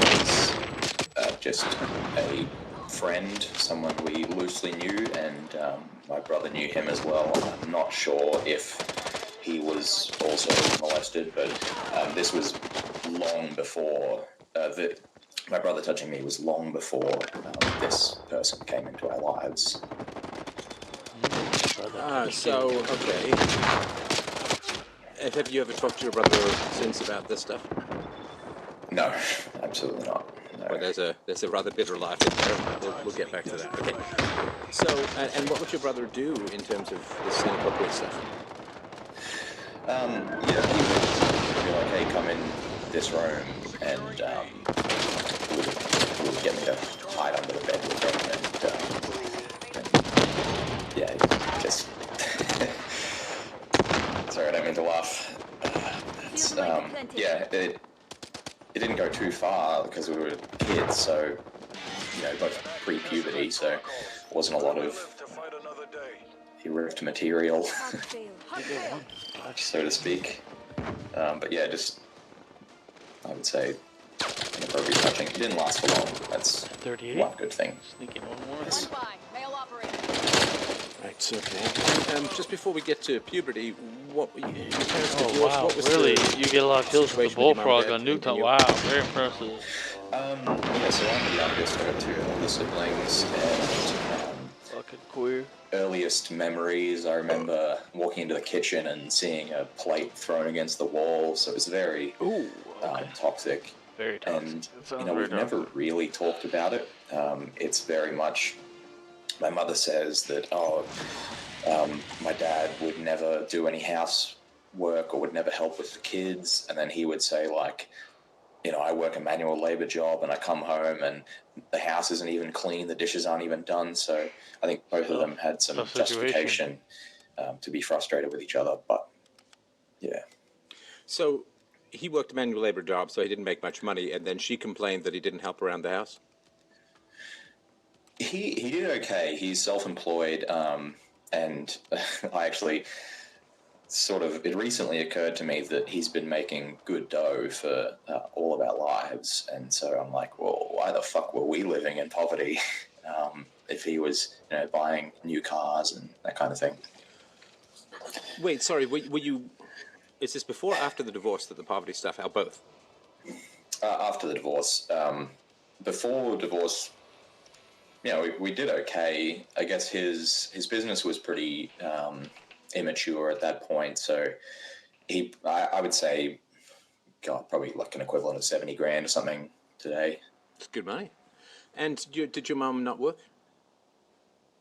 He's just a friend, someone we loosely knew, and my brother knew him as well. I'm not sure if he was also molested, but this was long before my brother touching me was long before this person came into our lives. Okay. Have you ever talked to your brother since about this stuff? No, absolutely not. No. Well, there's a rather bitter life in there. We'll get back to that. Okay. So, and what would your brother do in terms of this inappropriate stuff? Yeah, he would be like, hey, come in this room, and would get me to hide under the bed with him, and yeah, just... Sorry, I don't mean to laugh. Yeah, it didn't go too far because we were kids, so, both pre-puberty, so it wasn't a lot of erect material, so to speak. But yeah, just, I would say, inappropriate touching. It didn't last for long. That's 38. one good thing. Sneaking one more. Yes. Right, okay. Just before we get to puberty, what were you? Oh wow, what was really? The you get a lot of kills with the bullfrog on Newton. Wow, very impressive. Yeah, so I'm the youngest. I got 2 older siblings, and Fucking queer. earliest memories, I remember walking into the kitchen and seeing a plate thrown against the wall, so it was very toxic. Very toxic. And, we've never really talked about it. It's very much, my mother says that, my dad would never do any housework or would never help with the kids, and then he would say, like, I work a manual labor job and I come home and the house isn't even clean, the dishes aren't even done. So I think both of them had some justification to be frustrated with each other. But yeah. So he worked a manual labor job, so he didn't make much money, and then she complained that he didn't help around the house? He did okay. He's self-employed, and I actually... it recently occurred to me that he's been making good dough for all of our lives, and so I'm like, well, why the fuck were we living in poverty if he was, buying new cars and that kind of thing? Wait, sorry, were you... Is this before or after the divorce that the poverty stuff, or both? After the divorce. Before divorce, we did okay. I guess his business was pretty... immature at that point, so I would say, God, probably like an equivalent of 70 grand or something today. It's good money. And did your mum not work?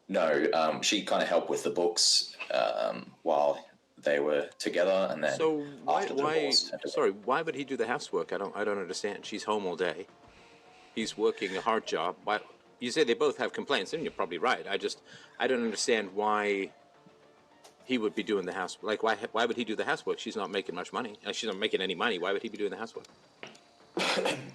No, she kind of helped with the books while they were together, and then so after the divorce. Why would he do the housework? I don't understand. She's home all day. He's working a hard job. Why? You say they both have complaints, and you're probably right. I don't understand why he would be doing the house. Like, why would he do the housework? She's not making much money. She's not making any money. Why would he be doing the housework?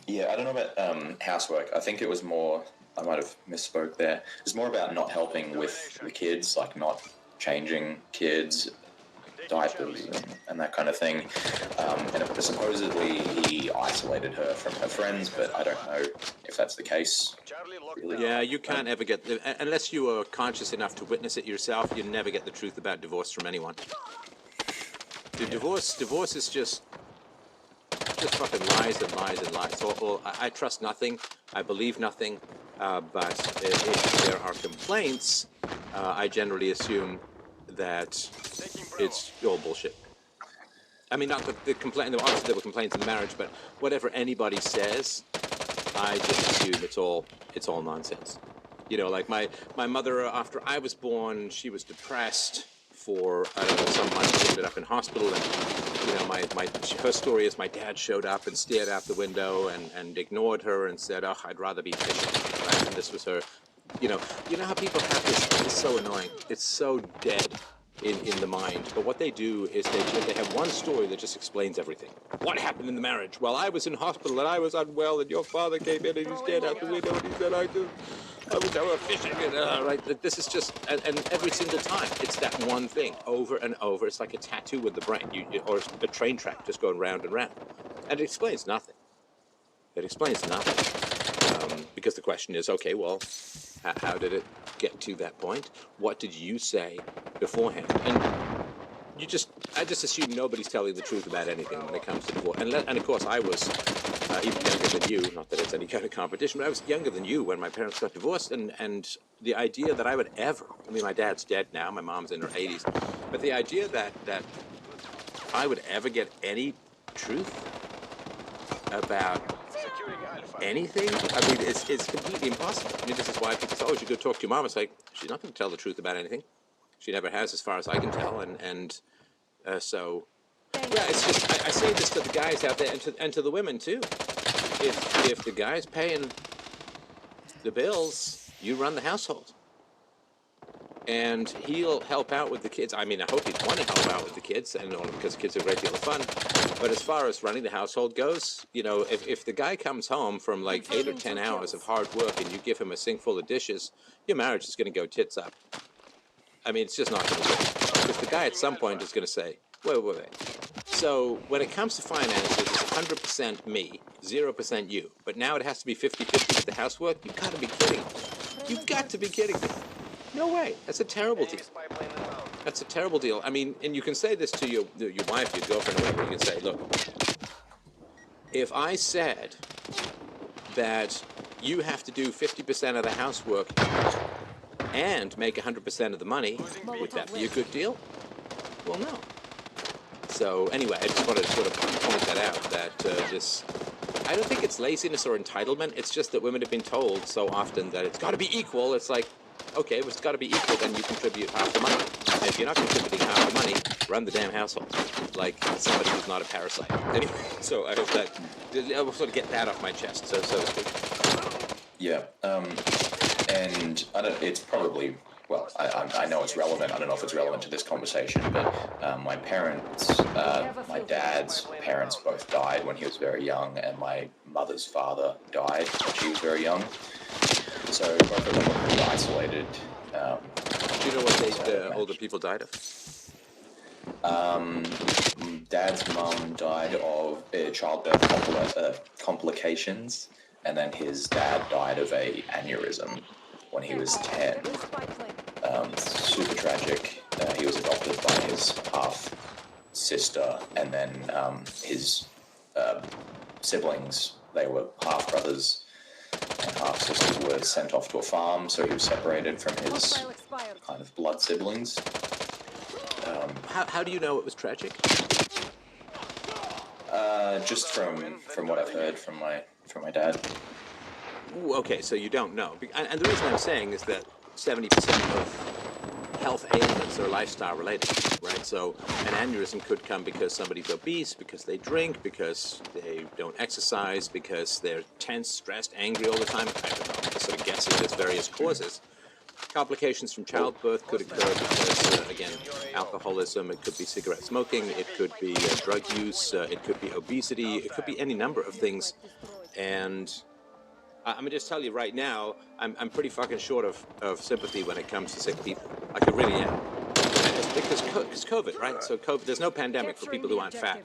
Yeah, I don't know about housework. I think it was more, I might have misspoke there. It's more about not helping with the kids, like not changing kids, diapers and that kind of thing. And supposedly he isolated her from her friends, but I don't know if that's the case. Really. Yeah, you can't ever get... unless you are conscious enough to witness it yourself, you never get the truth about divorce from anyone. Divorce is just... just fucking lies and lies and lies. I trust nothing. I believe nothing. But if there are complaints, I generally assume that it's all bullshit. I mean, not the complaint. Obviously, there were complaints in the marriage, but whatever anybody says, I just assume it's all nonsense. You know, like my mother, after I was born, she was depressed for, I don't know, some months. She ended up in hospital, and you know, her story is my dad showed up and stared out the window and ignored her and said, "Oh, I'd rather be fishing." Right? And this was her. You know how people have this. It's so annoying. It's so dead in the mind. But what they do is they have one story that just explains everything. What happened in the marriage? Well, I was in hospital and I was unwell, and your father came in and he stared out the window and he said, I was out fishing. And, right? This is just, and every single time, it's that one thing over and over. It's like a tattoo in the brain, or a train track just going round and round. And it explains nothing. It explains nothing. Because the question is, okay, well, how did it get to that point? What did you say beforehand? And I just assume nobody's telling the truth about anything when it comes to divorce. And of course, I was even younger than you. Not that it's any kind of competition, but I was younger than you when my parents got divorced. And the idea that I would ever, I mean, my dad's dead now. My mom's in her 80s. But the idea that I would ever get any truth about anything, I mean, it's completely impossible. I mean, this is why people say, oh, you should go talk to your mom. It's like, she's not going to tell the truth about anything. She never has, as far as I can tell. So, yeah, it's just, I say this to the guys out there and to the women, too. If the guy's paying the bills, you run the household. And he'll help out with the kids. I mean, I hope he'd want to help out with the kids, and only because kids are a great deal of fun. But as far as running the household goes, you know, if the guy comes home from like 8 or 10 hours of hard work and you give him a sink full of dishes, your marriage is going to go tits up. I mean, it's just not going to work. Because the guy at some point is going to say, wait. So when it comes to finances, it's 100% me, 0% you. But now it has to be 50-50 with the housework? You've got to be kidding. You've got to be kidding me. No way. That's a terrible deal. That's a terrible deal. I mean, and you can say this to your wife, your girlfriend, or whatever. You can say, look, if I said that you have to do 50% of the housework and make 100% of the money, would that be a good deal? Well, no. So anyway, I just wanted to sort of point that out, that I don't think it's laziness or entitlement. It's just that women have been told so often that it's got to be equal. It's like, okay, if it's got to be equal, then you contribute half the money. And if you're not contributing half the money, run the damn household. Like somebody who's not a parasite. Anyway, so I hope that I will sort of get that off my chest, so to speak. Yeah, and it's probably, well, I know it's relevant. I don't know if it's relevant to this conversation, but my dad's parents both died when he was very young, and my mother's father died when she was very young. So both of them were pretty isolated. Do you know what the older people died of? Dad's mum died of childbirth complications, and then his dad died of a aneurysm when he was 10. Super tragic. He was adopted by his half-sister, and then his siblings, they were half-brothers and half-sisters, were sent off to a farm, so he was separated from his kind of blood siblings. How do you know it was tragic? Just from what I've heard from my dad. Ooh, okay, so you don't know. And the reason I'm saying is that 70% of health ailments are lifestyle related, right? So an aneurysm could come because somebody's obese, because they drink, because they don't exercise, because they're tense, stressed, angry all the time. I don't know. I'm sort of guessing there's various causes. Complications from childbirth could occur because, again, alcoholism, it could be cigarette smoking, it could be drug use, it could be obesity, it could be any number of things. And I'm going to just tell you right now, I'm pretty fucking short of sympathy when it comes to sick people. Like, I really am. And it's because COVID, right? So COVID, there's no pandemic for people who aren't fat.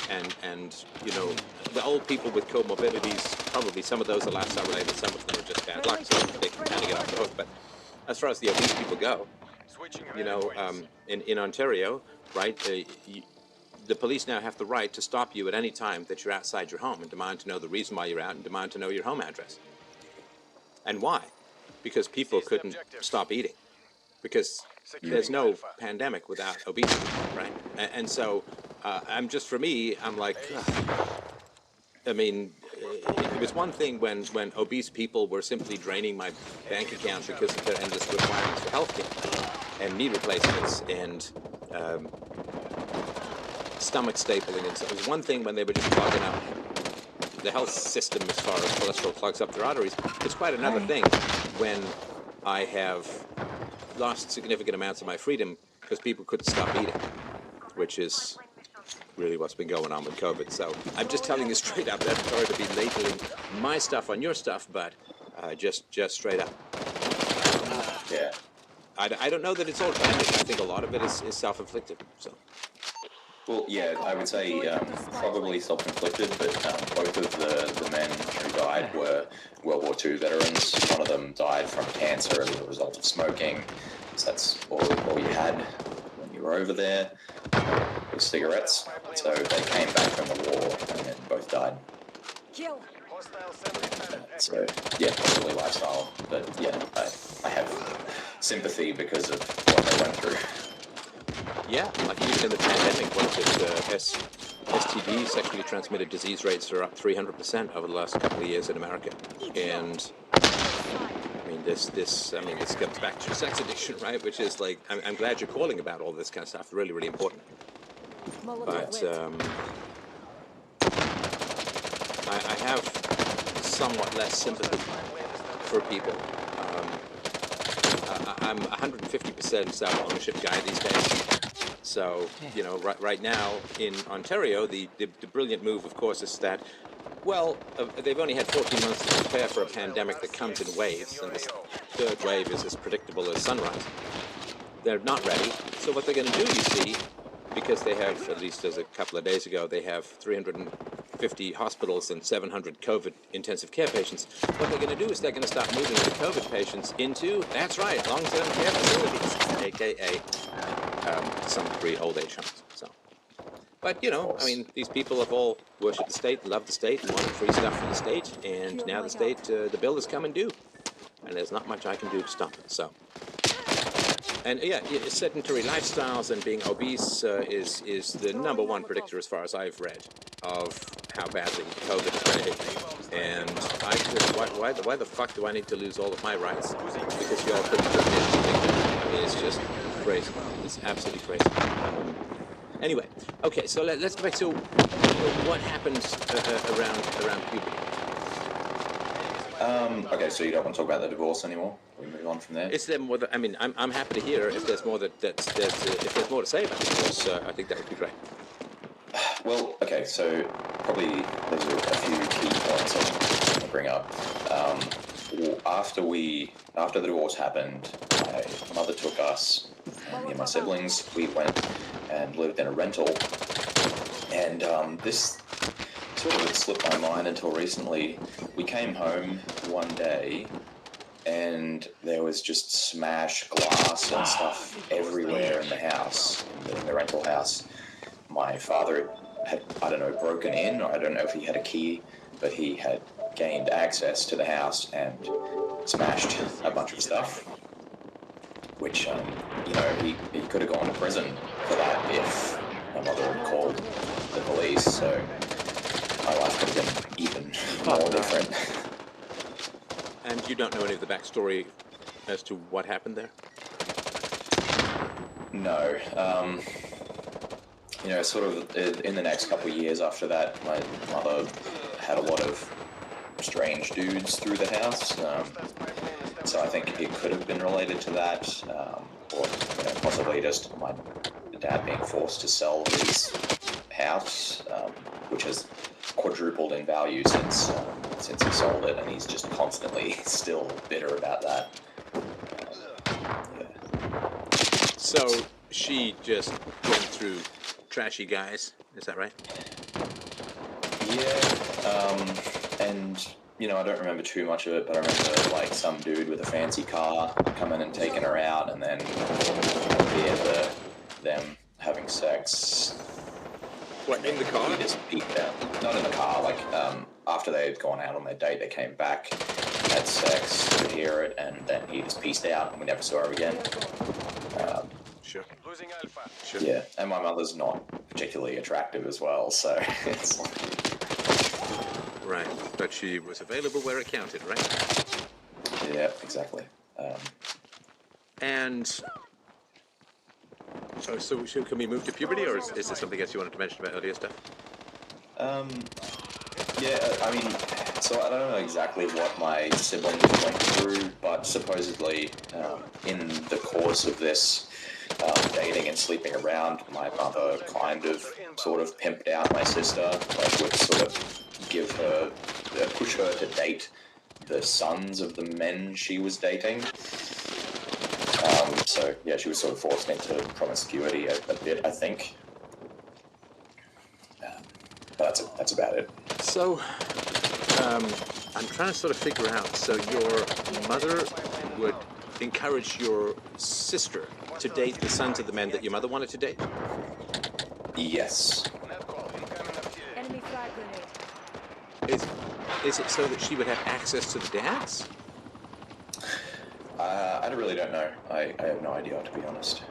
And you know, the old people with comorbidities, probably some of those are lifestyle related, some of them are just bad luck, so they can kind of get off the hook. But as far as the obese people go, you know, in Ontario, right, the police now have the right to stop you at any time that you're outside your home and demand to know the reason why you're out and demand to know your home address. And why? Because people couldn't stop eating. Because there's no pandemic without obesity, right? And so, I'm just, for me, I'm like, I mean, it was one thing when obese people were simply draining my bank account because of their endless requirements for healthcare and knee replacements and stomach stapling. And so it was one thing when they were just clogging up the health system as far as cholesterol clogs up their arteries. It's quite another thing when I have lost significant amounts of my freedom because people couldn't stop eating, which is really what's been going on with COVID. So I'm just telling you straight up. That's sorry to be labeling my stuff on your stuff, but just straight up. Yeah. I don't know that it's all pandemic. I think a lot of it is self-inflicted. So. Well, yeah, I would say probably self-inflicted, but both of the men who died were World War II veterans. One of them died from cancer as a result of smoking. So that's all you had when you were over there, was cigarettes. So they came back from the war and then both died. So, yeah, possibly lifestyle. But, yeah, I have sympathy because of what they went through. Yeah, like even in the pandemic, what is it, STD, sexually transmitted disease rates are up 300% over the last couple of years in America. And, I mean, this comes back to sex addiction, right? Which is like, I'm glad you're calling about all this kind of stuff. Really, really important. But I have somewhat less sympathy for people. I'm 150% self-ownership guy these days. So, you know, right now in Ontario, the brilliant move, of course, is that, well, they've only had 14 months to prepare for a pandemic that comes in waves, and this third wave is as predictable as sunrise. They're not ready. So what they're going to do, you see, because they have, at least as a couple of days ago, they have 350 hospitals and 700 COVID intensive care patients. What they're going to do is they're going to start moving the COVID patients into, that's right, long-term care facilities, a.k.a. To some degree, old age homes. So, but you know, I mean, these people have all worshipped the state, loved the state, and wanted free stuff from the state, and now the state, the bill is coming due, and there's not much I can do to stop it. So, and yeah, sedentary lifestyles and being obese is the number one predictor, as far as I've read, of how badly COVID is going to hit me. And I just, why the fuck do I need to lose all of my rights because y'all couldn't put me in anything? I mean, it's just crazy. It's absolutely crazy. Anyway, okay, so let's go back to what happened around puberty. Okay, so you don't want to talk about the divorce anymore? We move on from there. Is there more? I mean, I'm happy to hear if there's more if there's more to say about the divorce. I think that would be great. Well, okay, so probably there's a few key points I want to bring up. After the divorce happened, my mother took us, me and my siblings. We went and lived in a rental, and this sort of had slipped my mind until recently. We came home one day, and there was just smashed glass and stuff everywhere in the house, in the rental house. My father had, I don't know, broken in, or I don't know if he had a key, but he had gained access to the house and smashed a bunch of stuff, which, you know, he could have gone to prison for that if my mother had called the police, so my life could have been even more different. And you don't know any of the backstory as to what happened there? No. You know, sort of in the next couple of years after that, my mother had a lot of strange dudes through the house. So I think it could have been related to that, or you know, possibly just my dad being forced to sell his house, which has quadrupled in value since he sold it, and he's just constantly still bitter about that. Yeah. So she just went through trashy guys, is that right? Yeah, and you know, I don't remember too much of it, but I remember like some dude with a fancy car coming and taking her out, and then at the end of them having sex. What, in the car? He just peeked out. Not in the car, like, after they had gone out on their date, they came back, had sex, could hear it, and then he just pieced out, and we never saw her again. Sure. Losing Alpha. Sure. Yeah, and my mother's not particularly attractive as well, so it's... Right, but she was available where it counted, right? Yeah, exactly. And... So can we move to puberty, or is there something else you wanted to mention about earlier stuff? Yeah, I mean, so I don't know exactly what my siblings went through, but supposedly in the course of this dating and sleeping around, my mother kind of sort of pimped out my sister, like would sort of give her, push her to date the sons of the men she was dating. So yeah, she was sort of forced into promiscuity a bit, I think. But that's about it. So, I'm trying to sort of figure out, so your mother would encourage your sister to date the sons of the men that your mother wanted to date? Yes. Enemy flag grenade. Is it so that she would have access to the dads? I really don't know. I have no idea, to be honest.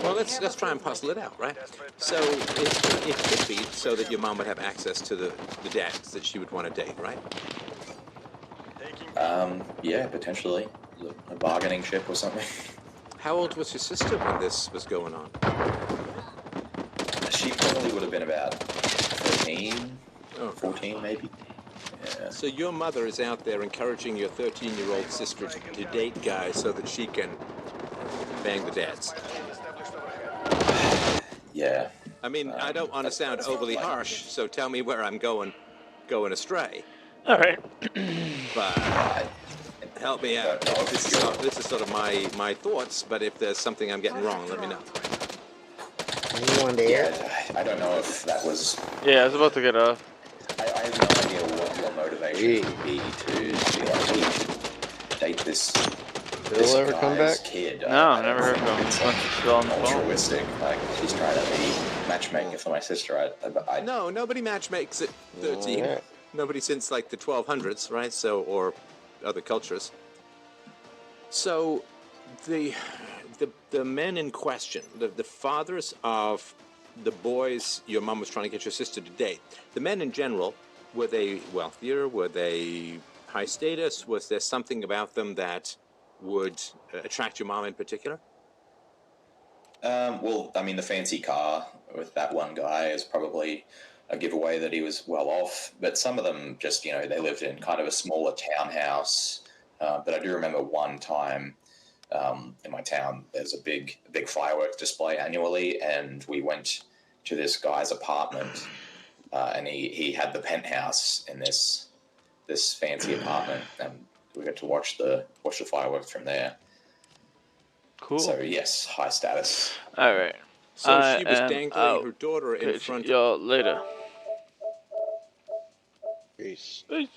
Well, let's try and puzzle it out, right? So it could be so that your mom would have access to the dads that she would want to date, right? Yeah, potentially. A bargaining chip or something. How old was your sister when this was going on? She probably would have been about 13, 14 maybe. Yeah. So your mother is out there encouraging your 13-year-old sister to date guys so that she can bang the dads. Yeah. I mean, I don't want to sound overly harsh, so tell me where I'm going astray. All right. But help me out. This is sort of my thoughts, but if there's something I'm getting wrong, let me know. Anyone there? Yeah, I don't know if that was... Yeah, I was about to get off. I have no idea what your motivation would be to be like, we should date this Bill ever come back? kid. No, I never heard from him. It's Must be still on the phone. altruistic. Like, he's trying to be matchmaking for my sister. No, nobody matchmakes at 13. Yeah. Nobody since like the 1200s, right? So, or other cultures. So, the men in question, the fathers of the boys your mom was trying to get your sister to date, the men in general, were they wealthier? Were they high status? Was there something about them that would attract your mom in particular? Well, I mean, the fancy car with that one guy is probably a giveaway that he was well off. But some of them just, they lived in kind of a smaller townhouse. But I do remember one time in my town, there's a big fireworks display annually, and we went to this guy's apartment, and he had the penthouse in this fancy apartment, and we got to watch the fireworks from there. Cool. So yes, high status. All right. So she was dangling her daughter in front of... Y'all later. Peace. Peace.